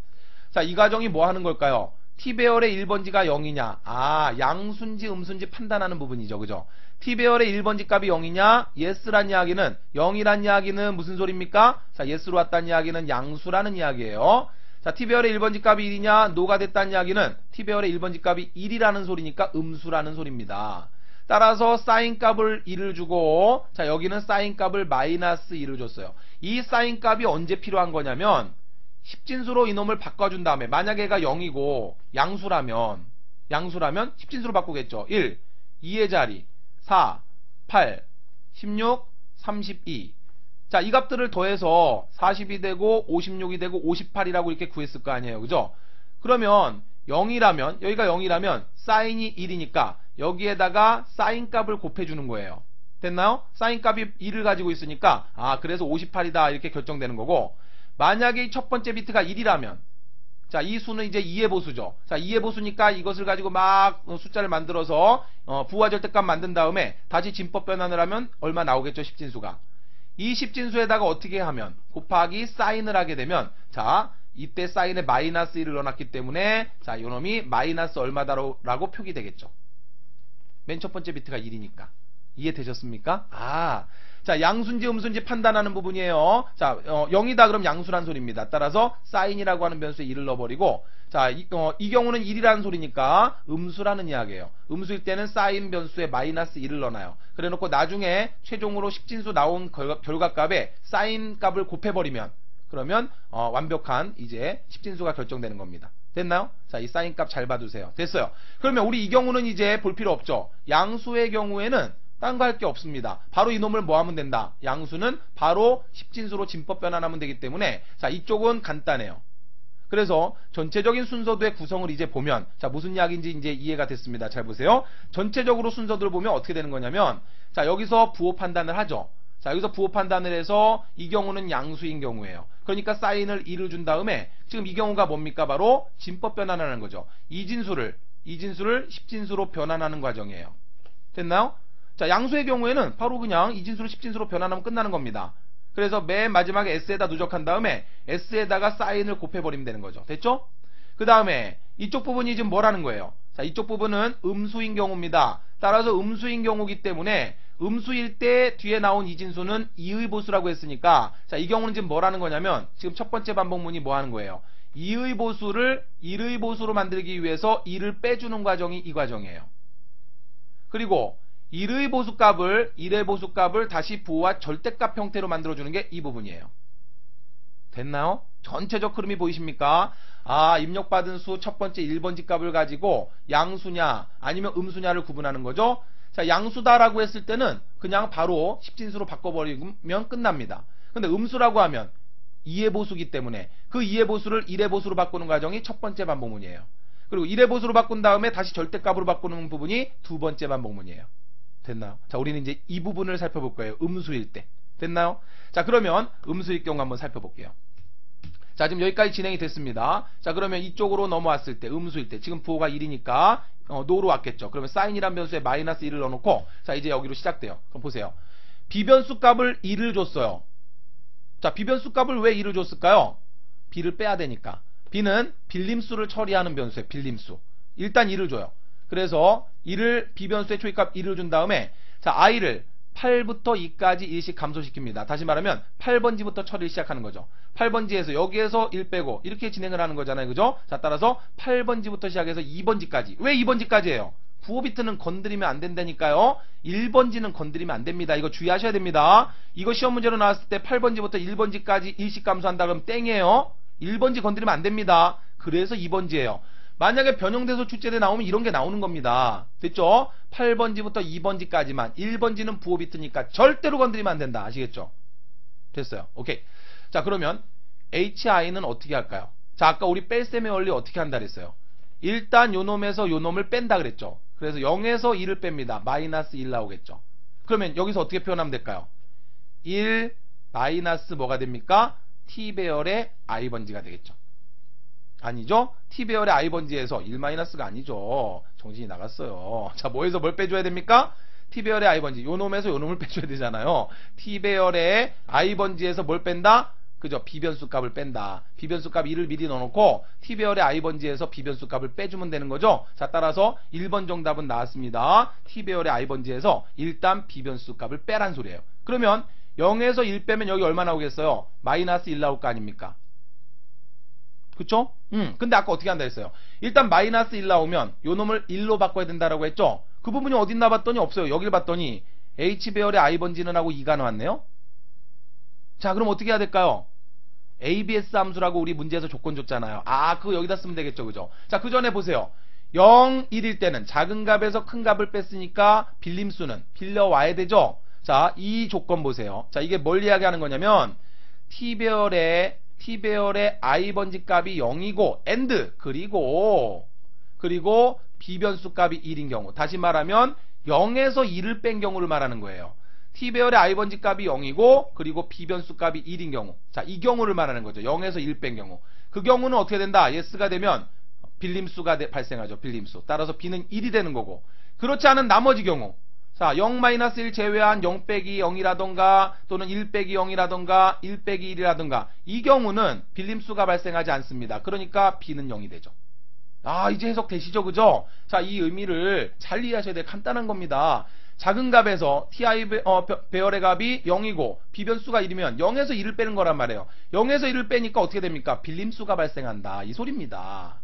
Speaker 1: 자, 이 과정이 뭐 하는 걸까요? T배열의 1번지가 0이냐? 아, 양수인지 음수인지 판단하는 부분이죠. 그죠? T배열의 1번지 값이 0이냐? Yes란 이야기는 0이란 이야기는 무슨 소리입니까? 자, Yes로 왔다는 이야기는 양수라는 이야기예요. 자, T배열의 1번지 값이 1이냐? 노가 됐다는 이야기는 T배열의 1번지 값이 1이라는 소리니까 음수라는 소리입니다. 따라서 사인 값을 1을 주고 자, 여기는 사인 값을 마이너스 1을 줬어요. 이 사인 값이 언제 필요한 거냐면 십진수로 이놈을 바꿔준 다음에 만약에 얘가 0이고 양수라면 십진수로 바꾸겠죠. 1, 2의 자리, 4, 8, 16, 32. 자, 이 값들을 더해서 40이 되고 56이 되고 58이라고 이렇게 구했을 거 아니에요. 그죠? 그러면 0이라면 여기가 0이라면 사인이 1이니까 여기에다가 사인 값을 곱해주는 거예요. 됐나요? 사인 값이 1을 가지고 있으니까 아, 그래서 58이다 이렇게 결정되는 거고 만약에 이 첫 번째 비트가 1이라면 자, 이 수는 이제 2의 보수죠. 자, 2의 보수니까 이것을 가지고 막 숫자를 만들어서 부호와 절대값 만든 다음에 다시 진법 변환을 하면 얼마 나오겠죠? 십진수가. 이 십진수에다가 어떻게 하면 곱하기 사인을 하게 되면 자, 이때 사인에 마이너스 1을 넣어놨기 때문에 자, 요놈이 마이너스 얼마다라고 표기되겠죠. 맨 첫 번째 비트가 1이니까. 이해되셨습니까? 자, 양수인지 음수인지 판단하는 부분이에요. 자, 0이다 그럼 양수란 소리입니다. 따라서 사인이라고 하는 변수에 1을 넣어버리고, 자, 이 경우는 1이라는 소리니까 음수라는 이야기예요. 음수일 때는 사인 변수에 마이너스 1을 넣어놔요. 그래 놓고 나중에 최종으로 십진수 나온 결과값에 사인 값을 곱해버리면, 그러면 완벽한 이제 십진수가 결정되는 겁니다. 됐나요? 자, 이 사인 값 잘 봐두세요. 됐어요. 그러면 우리 이 경우는 이제 볼 필요 없죠. 양수의 경우에는 딴 거 할 게 없습니다. 바로 이놈을 뭐 하면 된다? 양수는 바로 십진수로 진법 변환하면 되기 때문에, 자, 이쪽은 간단해요. 그래서 전체적인 순서도의 구성을 이제 보면, 자, 무슨 이야기인지 이제 이해가 됐습니다. 잘 보세요. 전체적으로 순서들을 보면 어떻게 되는 거냐면, 자, 여기서 부호 판단을 하죠. 자, 여기서 부호 판단을 해서 이 경우는 양수인 경우예요. 그러니까 사인을 1을 준 다음에 지금 이 경우가 뭡니까? 바로 진법 변환하는 거죠. 이진수를 십진수로 변환하는 과정이에요. 됐나요? 자, 양수의 경우에는 바로 그냥 이진수를 십진수로 변환하면 끝나는 겁니다. 그래서 맨 마지막에 s에다 누적한 다음에 s에다가 사인을 곱해버리면 되는 거죠. 됐죠? 그 다음에 이쪽 부분이 지금 뭐라는 거예요? 자, 이쪽 부분은 음수인 경우입니다. 따라서 음수인 경우기 때문에 음수일 때 뒤에 나온 이진수는 2의 보수라고 했으니까, 자, 이 경우는 지금 뭐라는 거냐면, 지금 첫 번째 반복문이 뭐 하는 거예요? 2의 보수를 1의 보수로 만들기 위해서 2를 빼주는 과정이 이 과정이에요. 그리고 1의 보수값을 다시 부호와 절대값 형태로 만들어주는 게 이 부분이에요. 됐나요? 전체적 흐름이 보이십니까? 입력받은 수 첫 번째 1번지 값을 가지고 양수냐 아니면 음수냐를 구분하는 거죠. 자, 양수다라고 했을 때는 그냥 바로 십진수로 바꿔버리면 끝납니다. 근데 음수라고 하면 2의 보수기 때문에 그 2의 보수를 1의 보수로 바꾸는 과정이 첫 번째 반복문이에요. 그리고 1의 보수로 바꾼 다음에 다시 절대값으로 바꾸는 부분이 두 번째 반복문이에요. 됐나요? 자, 우리는 이제 이 부분을 살펴볼 거예요. 음수일 때. 됐나요? 자, 그러면 음수일 경우 한번 살펴볼게요. 자, 지금 여기까지 진행이 됐습니다. 자, 그러면 이쪽으로 넘어왔을 때, 음수일 때, 지금 부호가 1이니까 노로 왔겠죠. 그러면 사인이란 변수에 마이너스 1을 넣어놓고, 자, 이제 여기로 시작돼요. 그럼 보세요. 비변수 값을 1을 줬어요. 자, 비변수 값을 왜 1을 줬을까요? b를 빼야 되니까. b는 빌림수를 처리하는 변수예요. 빌림수. 일단 1을 줘요. 그래서 비변수의 초기값 1을 준 다음에, 자, i를 8부터 2까지 1씩 감소시킵니다. 다시 말하면 8번지부터 처리를 시작하는 거죠. 8번지에서 여기에서 1 빼고 이렇게 진행을 하는 거잖아요. 그죠? 자, 따라서 8번지부터 시작해서 2번지까지. 왜 2번지까지예요? 부호 비트는 건드리면 안 된다니까요. 1번지는 건드리면 안 됩니다. 이거 주의하셔야 됩니다. 이거 시험 문제로 나왔을 때 8번지부터 1번지까지 1씩 감소한다 그러면 땡이에요. 1번지 건드리면 안 됩니다. 그래서 2번지예요. 만약에 변형돼서 출제돼 나오면 이런 게 나오는 겁니다. 됐죠? 8번지부터 2번지까지만. 1번지는 부호 비트니까 절대로 건드리면 안 된다. 아시겠죠? 됐어요. 오케이. 자, 그러면 hi는 어떻게 할까요? 자, 아까 우리 뺄셈의 원리 어떻게 한다 그랬어요? 일단 요놈에서 요놈을 뺀다 그랬죠. 그래서 0에서 1을 뺍니다. 마이너스 1 나오겠죠. 그러면 여기서 어떻게 표현하면 될까요? 1 마이너스 뭐가 됩니까? t배열의 i번지가 되겠죠. 아니죠? t배열의 i번지에서 1-가 아니죠. 정신이 나갔어요. 자, 뭐에서 뭘 빼줘야 됩니까? t배열의 i번지. 요놈에서 요놈을 빼줘야 되잖아요. t배열의 i번지에서 뭘 뺀다? 그죠? 비변수 값을 뺀다. 비변수 값 1을 미리 넣어놓고 t배열의 i번지에서 비변수 값을 빼주면 되는 거죠. 자, 따라서 1번 정답은 나왔습니다. t배열의 i번지에서 일단 비변수 값을 빼란 소리예요. 그러면 0에서 1 빼면 여기 얼마 나오겠어요? 마이너스 1 나올 거 아닙니까? 그쵸? 근데 아까 어떻게 한다 했어요? 일단 마이너스 1 나오면 요 놈을 1로 바꿔야 된다라고 했죠? 그 부분이 어딨나 봤더니 없어요. 여길 봤더니 h배열의 i번지는 하고 2가 나왔네요? 자, 그럼 어떻게 해야 될까요? abs 함수라고 우리 문제에서 조건 줬잖아요. 그거 여기다 쓰면 되겠죠. 그죠? 자, 그 전에 보세요. 0, 1일 때는 작은 값에서 큰 값을 뺐으니까 빌림수는 빌려와야 되죠? 자, 이 조건 보세요. 자, 이게 뭘 이야기하는 거냐면 t배열의 i번지 값이 0이고 and 그리고 비변수 값이 1인 경우, 다시 말하면 0에서 1을 뺀 경우를 말하는 거예요. t배열의 i번지 값이 0이고 그리고 비변수 값이 1인 경우, 자, 이 경우를 말하는 거죠. 0에서 1 뺀 경우. 그 경우는 어떻게 된다? yes가 되면 빌림수가 발생하죠. 빌림수. 따라서 b는 1이 되는 거고, 그렇지 않은 나머지 경우, 자, 0-1 제외한 0 빼기 0이라던가 또는 1 빼기 0이라던가 1 빼기 1이라던가 이 경우는 빌림수가 발생하지 않습니다. 그러니까 b는 0이 되죠. 이제 해석되시죠? 그죠? 자, 이 의미를 잘 이해하셔야 돼요. 간단한 겁니다. 작은 값에서 ti 배열의 값이 0이고 비변수가 1이면 0에서 1을 빼는 거란 말이에요. 0에서 1을 빼니까 어떻게 됩니까? 빌림수가 발생한다. 이 소리입니다.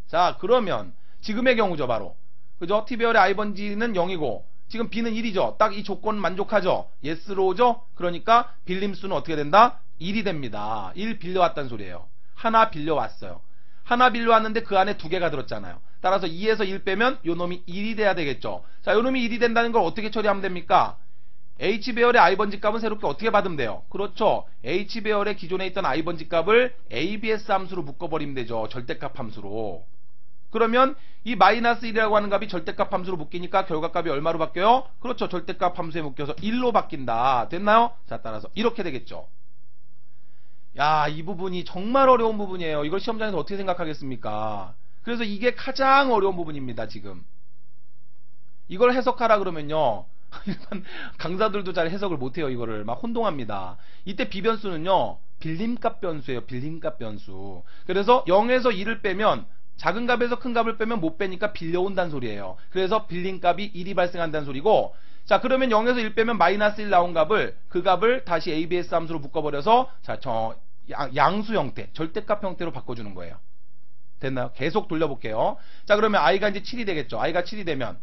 Speaker 1: 자, 그러면 지금의 경우죠, 바로. 그죠? t배열의 i번지는 0이고 지금 b는 1이죠. 딱 이 조건 만족하죠? yes로죠? 그러니까 빌림수는 어떻게 된다? 1이 됩니다. 1 빌려왔다는 소리예요. 하나 빌려왔어요. 하나 빌려왔는데 그 안에 두 개가 들었잖아요. 따라서 2에서 1 빼면 요 놈이 1이 돼야 되겠죠. 자, 요 놈이 1이 된다는 걸 어떻게 처리하면 됩니까? H배열의 i번지 값은 새롭게 어떻게 받으면 돼요? 그렇죠. H배열의 기존에 있던 i번지 값을 ABS 함수로 묶어버리면 되죠. 절대값 함수로. 그러면 이 마이너스 1이라고 하는 값이 절대값 함수로 묶이니까 결과값이 얼마로 바뀌어요? 그렇죠. 절대값 함수에 묶여서 1로 바뀐다. 됐나요? 자, 따라서 이렇게 되겠죠. 야, 이 부분이 정말 어려운 부분이에요. 이걸 시험장에서 어떻게 생각하겠습니까? 그래서 이게 가장 어려운 부분입니다, 지금. 이걸 해석하라 그러면요. 일반 강사들도 잘 해석을 못해요, 이거를. 막 혼동합니다. 이때 비변수는요, 빌림값 변수예요, 빌림값 변수. 그래서 0에서 1을 빼면, 작은 값에서 큰 값을 빼면 못 빼니까 빌려온다는 소리예요. 그래서 빌림값이 1이 발생한다는 소리고, 자, 그러면 0에서 1 빼면 마이너스 1 나온 값을, 그 값을 다시 ABS 함수로 묶어버려서, 자, 양수 형태, 절대값 형태로 바꿔주는 거예요. 됐나요? 계속 돌려볼게요. 자, 그러면 i가 이제 7이 되겠죠. i가 7이 되면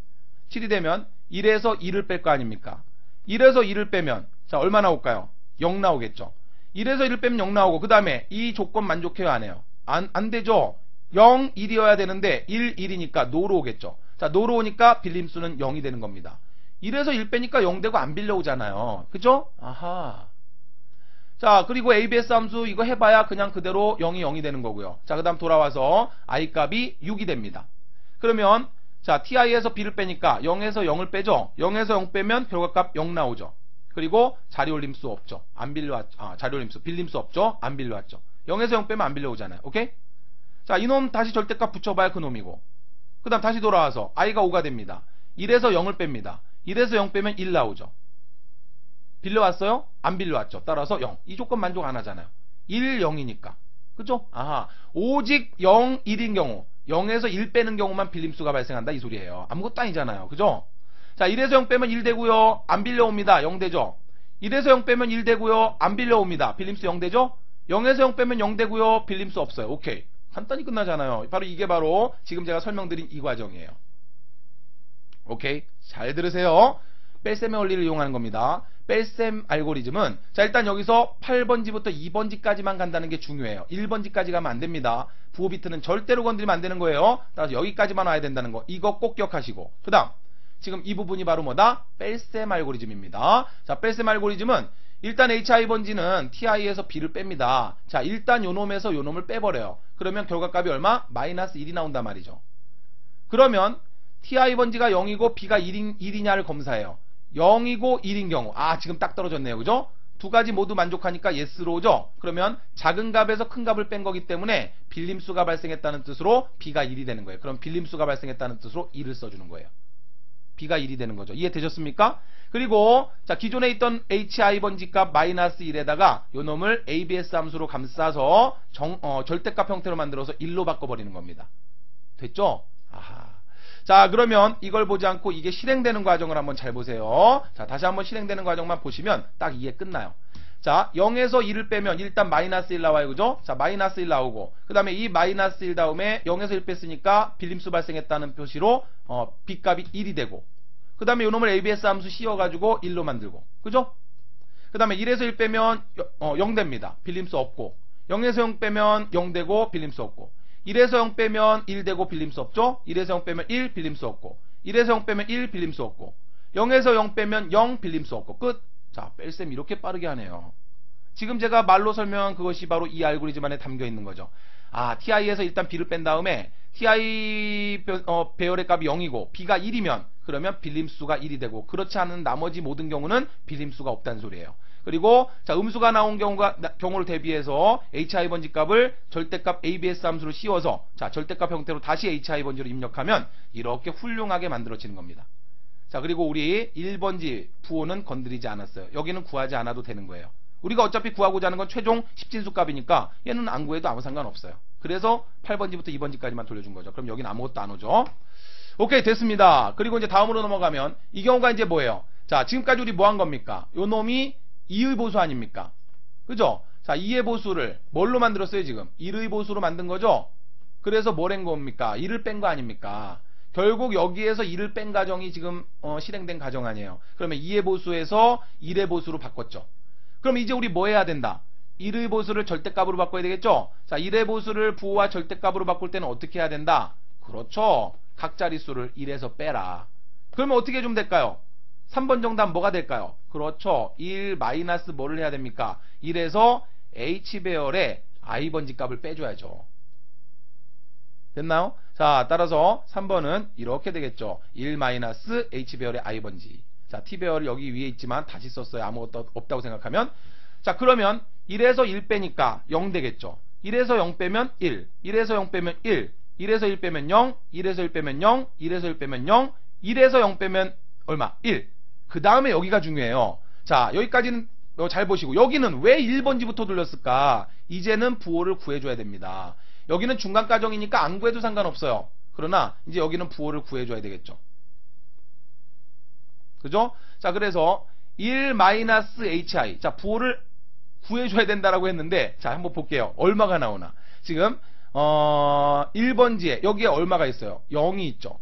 Speaker 1: 1에서 2를 뺄 거 아닙니까? 1에서 2를 빼면, 자, 얼마 나올까요? 0 나오겠죠. 1에서 1을 빼면 0 나오고, 그 다음에 이 조건 만족해요, 안 해요? 안 되죠. 0, 1이어야 되는데 1, 1이니까 노로 오겠죠. 자, 노로 오니까 빌림수는 0이 되는 겁니다. 1에서 1 빼니까 0 되고 안 빌려오잖아요. 그죠? 아하. 자, 그리고 ABS 함수 이거 해봐야 그냥 그대로 0이 0이 되는 거고요. 자, 그 다음 돌아와서 i 값이 6이 됩니다. 그러면 자, ti에서 b를 빼니까 0에서 0을 빼죠. 0에서 0 빼면 결과값 0 나오죠. 그리고 자리올림수 없죠. 안 빌려왔죠. 자리올림수, 빌림수 없죠. 안 빌려왔죠. 0에서 0 빼면 안 빌려오잖아요. 오케이? 자, 이놈 다시 절대값 붙여봐야 그 놈이고, 그 다음 다시 돌아와서 i가 5가 됩니다. 1에서 0을 뺍니다. 1에서 0 빼면 1 나오죠. 빌려왔어요? 안 빌려왔죠. 따라서 0. 이 조건 만족 안 하잖아요. 1, 0이니까. 그죠? 아하. 오직 0, 1인 경우, 0에서 1 빼는 경우만 빌림수가 발생한다, 이 소리예요. 아무것도 아니잖아요. 그죠? 자, 1에서 0 빼면 1 되고요. 안 빌려옵니다. 0 되죠? 1에서 0 빼면 1 되고요. 안 빌려옵니다. 빌림수 0 되죠? 0에서 0 빼면 0 되고요. 빌림수 없어요. 오케이. 간단히 끝나잖아요. 바로 이게 바로 지금 제가 설명드린 이 과정이에요. 오케이? 잘 들으세요. 뺄셈의 원리를 이용하는 겁니다. 뺄셈 알고리즘은, 자, 일단 여기서 8번지부터 2번지까지만 간다는 게 중요해요. 1번지까지 가면 안 됩니다. 부호 비트는 절대로 건드리면 안 되는 거예요. 따라서 여기까지만 와야 된다는 거, 이거 꼭 기억하시고, 그 다음 지금 이 부분이 바로 뭐다? 뺄셈 알고리즘입니다. 자, 뺄셈 알고리즘은 일단 HI번지는 TI에서 B를 뺍니다. 자, 일단 요놈에서 요놈을 빼버려요. 그러면 결과값이 얼마? 마이너스 1이 나온단 말이죠. 그러면 TI번지가 0이고 B가 1이냐를 검사해요. 0이고 1인 경우, 지금 딱 떨어졌네요. 그죠? 두 가지 모두 만족하니까 yes로죠. 그러면 작은 값에서 큰 값을 뺀 거기 때문에 빌림수가 발생했다는 뜻으로 B가 1이 되는 거예요. 그럼 빌림수가 발생했다는 뜻으로 1을 써주는 거예요. B가 1이 되는 거죠. 이해되셨습니까? 그리고 자, 기존에 있던 HI번지 값 마이너스 1에다가 요 놈을 ABS 함수로 감싸서 절대값 형태로 만들어서 1로 바꿔버리는 겁니다. 됐죠? 아하. 자, 그러면 이걸 보지 않고 이게 실행되는 과정을 한번 잘 보세요. 자, 다시 한번 실행되는 과정만 보시면 딱 이해 끝나요. 자, 0에서 1을 빼면 일단 마이너스 1 나와요. 그죠? 자, 마이너스 1 나오고, 그 다음에 이 마이너스 1 다음에 0에서 1 뺐으니까 빌림수 발생했다는 표시로 B값이 1이 되고, 그 다음에 요놈을 ABS 함수 씌워가지고 1로 만들고, 그죠? 그 다음에 1에서 1 빼면 0 됩니다. 빌림수 없고, 0에서 0 빼면 0 되고 빌림수 없고, 1에서 0 빼면 1 되고 빌림수 없죠? 1에서 0 빼면 1 빌림수 없고, 1에서 0 빼면 1 빌림수 없고, 0에서 0 빼면 0 빌림수 없고, 끝. 자, 뺄셈 이렇게 빠르게 하네요. 지금 제가 말로 설명한 그것이 바로 이 알고리즘 안에 담겨 있는 거죠. TI에서 일단 B를 뺀 다음에 TI 배열의 값이 0이고 B가 1이면 그러면 빌림수가 1이 되고, 그렇지 않은 나머지 모든 경우는 빌림수가 없다는 소리예요. 그리고 자, 음수가 나온 경우를 대비해서 HI번지 값을 절대값 ABS 함수로 씌워서 자, 절대값 형태로 다시 HI번지로 입력하면 이렇게 훌륭하게 만들어지는 겁니다. 자, 그리고 우리 1번지 부호는 건드리지 않았어요. 여기는 구하지 않아도 되는 거예요. 우리가 어차피 구하고자 하는 건 최종 십진수 값이니까 얘는 안 구해도 아무 상관없어요. 그래서 8번지부터 2번지까지만 돌려준 거죠. 그럼 여긴 아무것도 안 오죠. 오케이, 됐습니다. 그리고 이제 다음으로 넘어가면 이 경우가 이제 뭐예요? 자, 지금까지 우리 뭐 한 겁니까? 요 놈이 2의 보수 아닙니까? 그죠? 자, 2의 보수를 뭘로 만들었어요, 지금? 1의 보수로 만든 거죠? 그래서 뭘 한 겁니까? 1을 뺀 거 아닙니까? 결국 여기에서 1을 뺀 가정이 지금 실행된 가정 아니에요. 그러면 2의 보수에서 1의 보수로 바꿨죠. 그럼 이제 우리 뭐 해야 된다? 1의 보수를 절대값으로 바꿔야 되겠죠? 자, 1의 보수를 부호와 절대값으로 바꿀 때는 어떻게 해야 된다? 그렇죠. 각 자릿수를 1에서 빼라. 그러면 어떻게 좀 될까요? 3번 정답 뭐가 될까요? 그렇죠. 1 마이너스 뭐를 해야 됩니까? 1에서 H배열의 I번지 값을 빼줘야죠. 됐나요? 자, 따라서 3번은 이렇게 되겠죠. 1 마이너스 H배열의 I번지. 자, T배열이 여기 위에 있지만 다시 썼어요. 아무것도 없다고 생각하면. 자, 그러면 1에서 1 빼니까 0 되겠죠. 1에서 0 빼면 1, 1에서 0 빼면 1, 1에서 1 빼면 0, 1에서 1 빼면 0, 1에서 1 빼면 0, 1에서 0 빼면 얼마? 1. 그 다음에 여기가 중요해요. 자, 여기까지는 잘 보시고, 여기는 왜 1번지부터 돌렸을까? 이제는 부호를 구해줘야 됩니다. 여기는 중간 가정이니까 안 구해도 상관없어요. 그러나 이제 여기는 부호를 구해줘야 되겠죠. 그죠? 자, 그래서 1-hi. 자, 부호를 구해줘야 된다라고 했는데, 자, 한번 볼게요. 얼마가 나오나. 지금 1번지에 여기에 얼마가 있어요? 0이 있죠.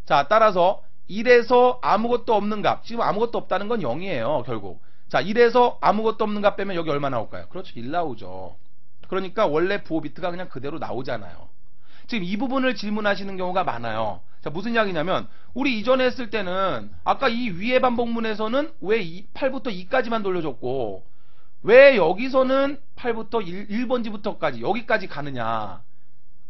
Speaker 1: 자, 따라서 1에서 아무것도 없는 값, 지금 아무것도 없다는 건 0이에요 결국. 자, 1에서 아무것도 없는 값 빼면 여기 얼마 나올까요? 그렇죠, 1 나오죠. 그러니까 원래 부호 비트가 그냥 그대로 나오잖아요. 지금 이 부분을 질문하시는 경우가 많아요. 자, 무슨 이야기냐면 우리 이전에 했을 때는 아까 이 위의 반복문에서는 왜 8부터 2까지만 돌려줬고 왜 여기서는 8부터 1번지부터까지 여기까지 가느냐.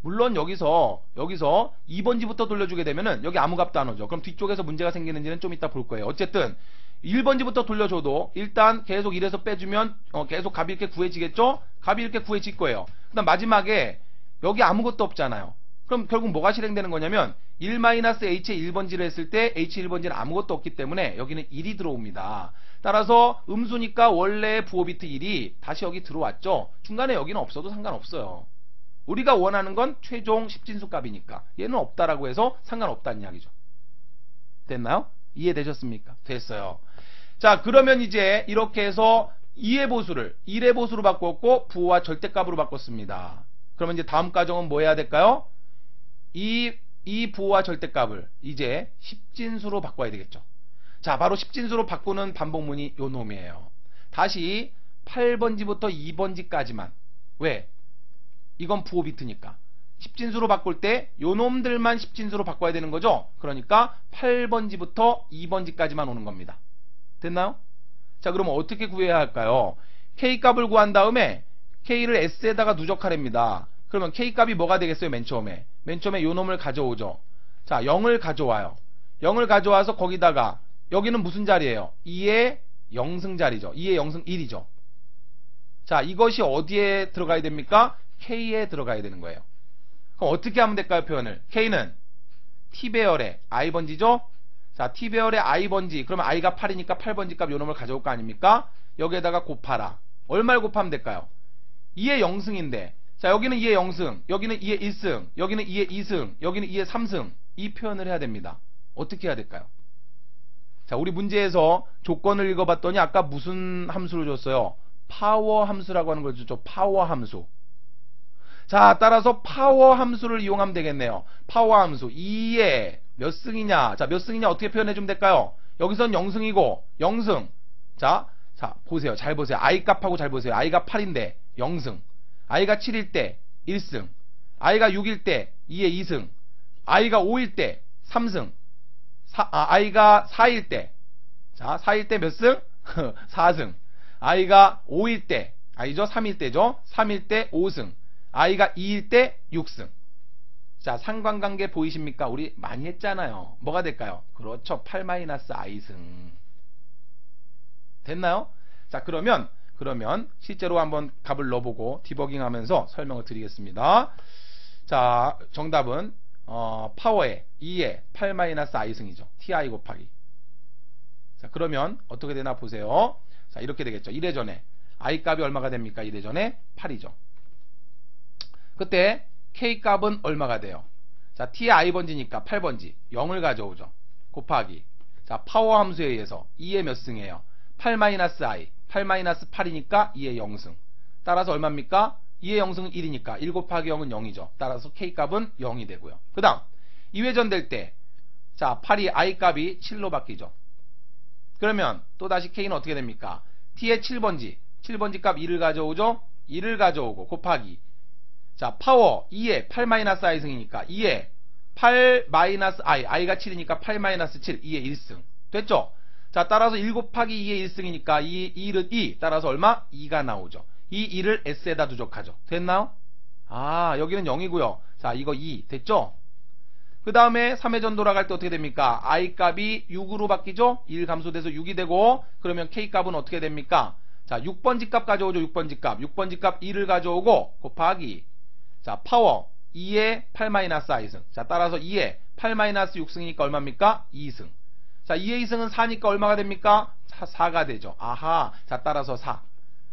Speaker 1: 물론 여기서 2번지부터 돌려주게 되면은 여기 아무 값도 안 오죠. 그럼 뒤쪽에서 문제가 생기는지는 좀 이따 볼 거예요. 어쨌든 1번지부터 돌려줘도 일단 계속 1에서 빼주면 계속 값이 이렇게 구해지겠죠? 값이 이렇게 구해질 거예요. 그 다음 마지막에 여기 아무것도 없잖아요. 그럼 결국 뭐가 실행되는 거냐면 1-h의 1번지를 했을 때 h1번지는 아무것도 없기 때문에 여기는 1이 들어옵니다. 따라서 음수니까 원래 부호 비트 1이 다시 여기 들어왔죠. 중간에 여기는 없어도 상관없어요. 우리가 원하는 건 최종 10진수 값이니까 얘는 없다라고 해서 상관없다는 이야기죠. 됐나요? 이해되셨습니까? 됐어요. 자, 그러면 이제 이렇게 해서 2의 보수를 1의 보수로 바꿨고 부호와 절대값으로 바꿨습니다. 그러면 이제 다음 과정은 뭐 해야 될까요? 이 부호와 절대값을 이제 10진수로 바꿔야 되겠죠. 자, 바로 10진수로 바꾸는 반복문이 요 놈이에요. 다시 8번지부터 2번지까지만. 왜? 이건 부호 비트니까 10진수로 바꿀 때 요 놈들만 10진수로 바꿔야 되는 거죠. 그러니까 8번지부터 2번지까지만 오는 겁니다. 됐나요? 자, 그러면 어떻게 구해야 할까요? K값을 구한 다음에 K를 S에다가 누적하랍니다. 그러면 K값이 뭐가 되겠어요? 맨 처음에 요 놈을 가져오죠. 자, 0을 가져와요. 0을 가져와서 거기다가 여기는 무슨 자리예요? 2의 0승 자리죠. 2의 0승 1이죠. 자, 이것이 어디에 들어가야 됩니까? K에 들어가야 되는 거예요. 그럼 어떻게 하면 될까요? 표현을. K는 T배열의 I번지죠? 자, T배열의 I번지. 그러면 I가 8이니까 8번지 값 요놈을 가져올 거 아닙니까? 여기에다가 곱하라. 얼마를 곱하면 될까요? 2의 0승인데 자, 여기는 2의 0승, 여기는 2의 1승, 여기는 2의 2승, 여기는 2의 3승. 이 표현을 해야 됩니다. 어떻게 해야 될까요? 자, 우리 문제에서 조건을 읽어봤더니 아까 무슨 함수를 줬어요? 파워 함수라고 하는 걸 줬죠. 파워 함수. 자, 따라서 파워 함수를 이용하면 되겠네요. 파워 함수 2의 몇 승이냐. 자, 몇 승이냐 어떻게 표현해주면 될까요? 여기선 0승이고 0승. 자 보세요. 잘 보세요. I 값하고 잘 보세요. I가 8인데 0승, I가 7일 때 1승, I가 6일 때 2의 2승, I가 5일 때 3승, I가 4일 때, 자, 4일 때 몇 승? 4승. I가 5일 때, I죠? 3일 때죠? 3일 때 5승. I가 2일 때 6승. 자, 상관관계 보이십니까? 우리 많이 했잖아요. 뭐가 될까요? 그렇죠. 8-I승. 됐나요? 자, 그러면 실제로 한번 값을 넣어보고 디버깅 하면서 설명을 드리겠습니다. 자, 정답은 파워의 2의 8-I승이죠. ti 곱하기. 자, 그러면 어떻게 되나 보세요. 자, 이렇게 되겠죠. 1회전에 I 값이 얼마가 됩니까? 1회전에 8이죠. 그때 K 값은 얼마가 돼요? 자, T의 i번지니까 8번지 0을 가져오죠. 곱하기 자, 파워 함수에 의해서 2의 몇 승이에요? 8-i 8-8이니까 2의 0승. 따라서 얼마입니까? 2의 0승은 1이니까 1 곱하기 0은 0이죠. 따라서 K 값은 0이 되고요. 그 다음 2회전 될 때 자, 8이 i 값이 7로 바뀌죠. 그러면 또다시 K는 어떻게 됩니까? T의 7번지 값 2를 가져오죠. 2를 가져오고 곱하기 자, 파워 2의 8-i 승이니까 2의 8-i i가 7이니까 8-7 2의 1승 됐죠? 자, 따라서 1 곱하기 2의 1승이니까 2는 2 따라서 얼마? 2가 나오죠. 이 2를 S에다 누적하죠. 됐나요? 아, 여기는 0이고요. 자, 이거 2 됐죠? 그 다음에 3회전 돌아갈 때 어떻게 됩니까? i 값이 6으로 바뀌죠? 1 감소돼서 6이 되고 그러면 K 값은 어떻게 됩니까? 자, 6번지 값 가져오죠. 6번지 값 2를 가져오고 곱하기 자, 파워 2의 8-i승. 자, 따라서 2의 8-6승이니까 얼마입니까? 2승. 자, 2의 2승은 4니까 얼마가 됩니까? 4가 되죠. 아하. 자, 따라서 4.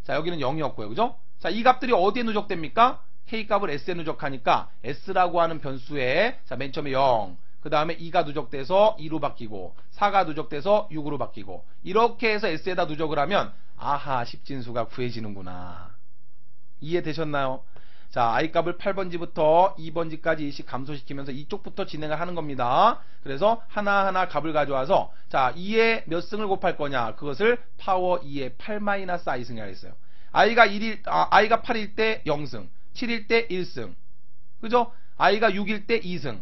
Speaker 1: 자, 여기는 0이었고요. 그죠? 자, 이 값들이 어디에 누적됩니까? K 값을 S에 누적하니까 S라고 하는 변수에 자, 맨 처음에 0. 그 다음에 2가 누적돼서 2로 바뀌고 4가 누적돼서 6으로 바뀌고 이렇게 해서 S에다 누적을 하면 아하, 십진수가 구해지는구나. 이해되셨나요? 자, i 값을 8번지부터 2번지까지 일씩 감소시키면서 이쪽부터 진행을 하는 겁니다. 그래서 하나하나 값을 가져와서 자, 2에 몇 승을 곱할 거냐? 그것을 파워 2의 8-i승이라고 했어요. i가 8일 때 0승, 7일 때 1승. 그죠? i가 6일 때 2승.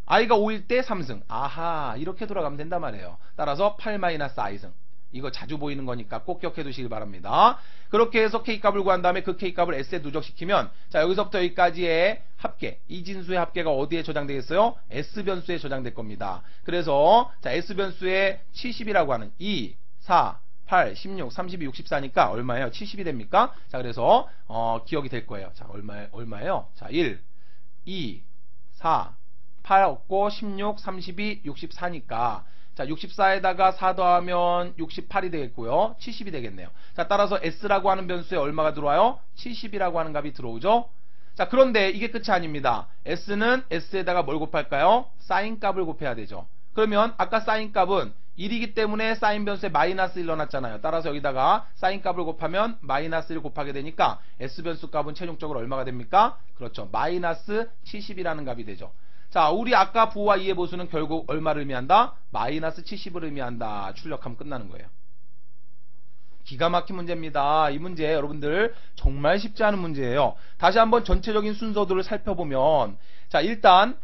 Speaker 1: i가 5일 때 3승. 아하, 이렇게 돌아가면 된단 말이에요. 따라서 8-i승. 이거 자주 보이는 거니까 꼭 기억해 두시길 바랍니다. 그렇게 해서 K값을 구한 다음에 그 K값을 S에 누적시키면 자, 여기서부터 여기까지의 합계, 이 진수의 합계가 어디에 저장되겠어요? S변수에 저장될 겁니다. 그래서 자, S변수에 70이라고 하는 2, 4, 8, 16, 32, 64니까 얼마예요? 70이 됩니까? 자, 그래서 기억이 될 거예요. 자, 얼마예요? 자, 1, 2, 4, 8 없고 16, 32, 64니까 자, 64에다가 4 더하면 68이 되겠고요. 70이 되겠네요. 자, 따라서 S라고 하는 변수에 얼마가 들어와요? 70이라고 하는 값이 들어오죠. 자, 그런데 이게 끝이 아닙니다. S는 S에다가 뭘 곱할까요? 사인 값을 곱해야 되죠. 그러면 아까 사인 값은 1이기 때문에 사인 변수에 마이너스 1 넣어놨잖아요. 따라서 여기다가 사인 값을 곱하면 마이너스 1 곱하게 되니까 S 변수 값은 최종적으로 얼마가 됩니까? 그렇죠. 마이너스 70이라는 값이 되죠. 자, 우리 아까 부호와 이의 보수는 결국 얼마를 의미한다? 마이너스 70을 의미한다. 출력하면 끝나는 거예요. 기가 막힌 문제입니다. 이 문제 여러분들 정말 쉽지 않은 문제예요. 다시 한번 전체적인 순서들을 살펴보면 자, 일단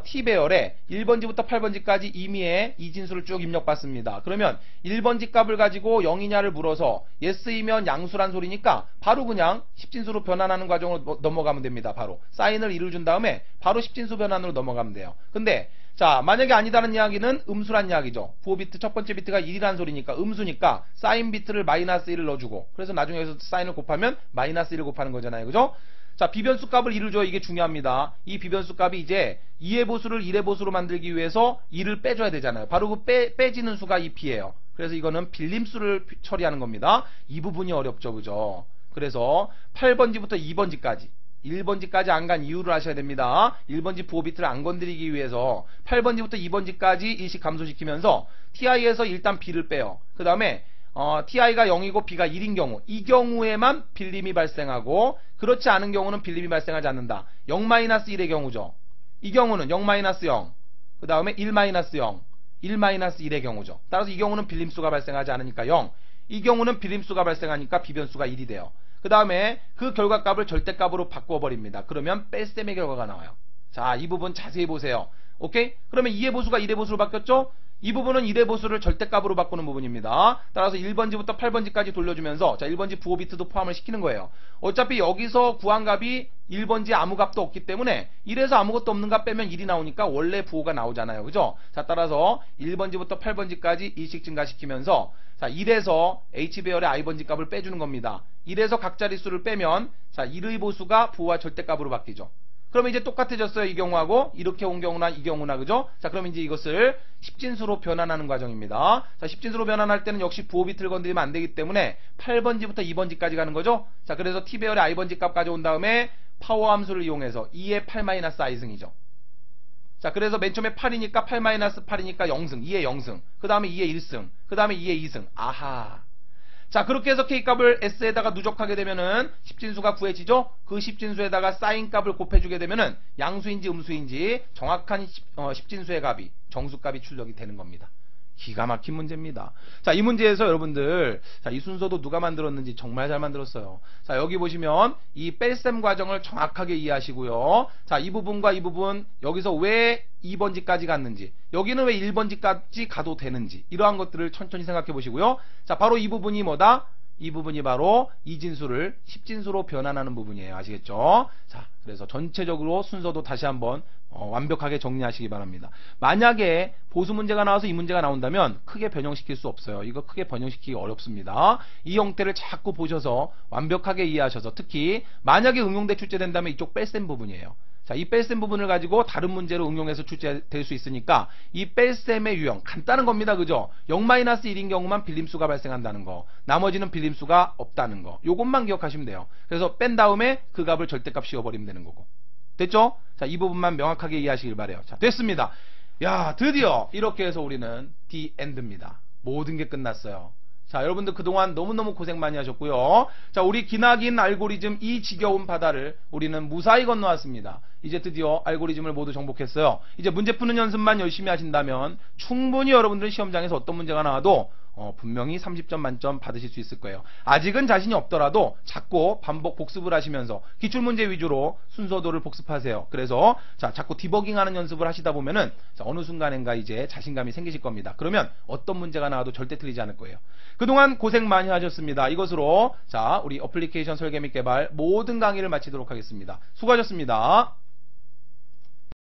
Speaker 1: T배열에 1번지부터 8번지까지 임의의 이 진수를 쭉 입력받습니다. 그러면 1번지 값을 가지고 0이냐를 물어서 yes이면 양수란 소리니까 바로 그냥 십진수로 변환하는 과정으로 넘어가면 됩니다. 바로 사인을 1을 준 다음에 바로 십진수 변환으로 넘어가면 돼요. 근데 자, 만약에 아니다는 이야기는 음수란 이야기죠. 부호 비트 첫 번째 비트가 1이라는 소리니까 음수니까 사인 비트를 마이너스 1을 넣어주고 그래서 나중에 여기서 사인을 곱하면 마이너스 1을 곱하는 거잖아요. 그죠? 자, 비변수 값을 1을 줘요. 이게 중요합니다. 이 비변수 값이 이제 2의 보수를 1의 보수로 만들기 위해서 2를 빼줘야 되잖아요. 바로 그 빼지는 수가 이 P예요. 그래서 이거는 빌림수를 처리하는 겁니다. 이 부분이 어렵죠. 그죠? 그래서 8번지부터 2번지까지 1번지까지 안 간 이유를 아셔야 됩니다. 1번지 부호 비트를 안 건드리기 위해서 8번지부터 2번지까지 일씩 감소시키면서 TI에서 일단 B를 빼요. 그 다음에 TI가 0이고 B가 1인 경우 이 경우에만 빌림이 발생하고 그렇지 않은 경우는 빌림이 발생하지 않는다. 0-1의 경우죠. 이 경우는 0-0 그 다음에 1-0 1-1의 경우죠. 따라서 이 경우는 빌림수가 발생하지 않으니까 0 이 경우는 빌림수가 발생하니까 비변수가 1이 돼요. 그 다음에 그 결과값을 절대값으로 바꿔버립니다. 그러면 뺄셈의 결과가 나와요. 자, 이 부분 자세히 보세요. 오케이? 그러면 2의 보수가 1의 보수로 바뀌었죠? 이 부분은 1의 보수를 절대값으로 바꾸는 부분입니다. 따라서 1번지부터 8번지까지 돌려주면서 자, 1번지 부호 비트도 포함을 시키는 거예요. 어차피 여기서 구한 값이 1번지에 아무 값도 없기 때문에 1에서 아무것도 없는 값 빼면 1이 나오니까 원래 부호가 나오잖아요. 그죠? 자, 따라서 1번지부터 8번지까지 1씩 증가시키면서 자, 1에서 H배열의 I번지 값을 빼주는 겁니다. 1에서 각 자릿수를 빼면 자, 1의 보수가 부호와 절대값으로 바뀌죠. 그러면 이제 똑같아졌어요. 이 경우하고 이렇게 온 경우나 이 경우나 그죠? 자, 그럼 이제 이것을 십진수로 변환하는 과정입니다. 자, 십진수로 변환할 때는 역시 부호 비트를 건드리면 안 되기 때문에 8번지부터 2번지까지 가는 거죠. 자, 그래서 T배열의 I번지 값 가져온 다음에 파워 함수를 이용해서 2의 8-i승이죠. 자, 그래서 맨 처음에 8이니까 8-8이니까 0승, 2의 0승, 그 다음에 2의 1승, 그 다음에 2의 2승. 아하. 자, 그렇게 해서 K값을 S에다가 누적하게 되면은 10진수가 구해지죠? 그 10진수에다가 사인값을 곱해주게 되면은 양수인지 음수인지 정확한 10진수의 값이, 정수값이 출력이 되는 겁니다. 기가 막힌 문제입니다. 자, 이 문제에서 여러분들, 자, 이 순서도 누가 만들었는지 정말 잘 만들었어요. 자, 여기 보시면 이 뺄셈 과정을 정확하게 이해하시고요. 자, 이 부분과 이 부분, 여기서 왜 2번지까지 갔는지, 여기는 왜 1번지까지 가도 되는지, 이러한 것들을 천천히 생각해 보시고요. 자, 바로 이 부분이 뭐다? 이 부분이 바로 이진수를 10진수로 변환하는 부분이에요. 아시겠죠? 자, 그래서 전체적으로 순서도 다시 한번 완벽하게 정리하시기 바랍니다. 만약에 보수 문제가 나와서 이 문제가 나온다면 크게 변형시킬 수 없어요. 이거 크게 변형시키기 어렵습니다. 이 형태를 자꾸 보셔서 완벽하게 이해하셔서, 특히 만약에 응용대 출제된다면 이쪽 뺄셈 부분이에요. 자, 이 뺄셈 부분을 가지고 다른 문제로 응용해서 출제될 수 있으니까 이 뺄셈의 유형 간단한 겁니다. 그죠? 0-1인 경우만 빌림수가 발생한다는 거, 나머지는 빌림수가 없다는 거, 요것만 기억하시면 돼요. 그래서 뺀 다음에 그 값을 절대값 씌워버리면 되는 거고. 됐죠? 자, 이 부분만 명확하게 이해하시길 바래요. 자, 됐습니다. 야, 드디어 이렇게 해서 우리는 The End입니다. 모든 게 끝났어요. 자, 여러분들 그동안 너무너무 고생 많이 하셨고요. 자, 우리 기나긴 알고리즘 이 지겨운 바다를 우리는 무사히 건너왔습니다. 이제 드디어 알고리즘을 모두 정복했어요. 이제 문제 푸는 연습만 열심히 하신다면 충분히 여러분들은 시험장에서 어떤 문제가 나와도 분명히 30점 만점 받으실 수 있을 거예요. 아직은 자신이 없더라도 자꾸 반복 복습을 하시면서 기출문제 위주로 순서도를 복습하세요. 그래서 자, 자꾸 디버깅하는 연습을 하시다 보면은 자, 어느 순간인가 이제 자신감이 생기실 겁니다. 그러면 어떤 문제가 나와도 절대 틀리지 않을 거예요. 그동안 고생 많이 하셨습니다. 이것으로 자, 우리 어플리케이션 설계 및 개발 모든 강의를 마치도록 하겠습니다. 수고하셨습니다.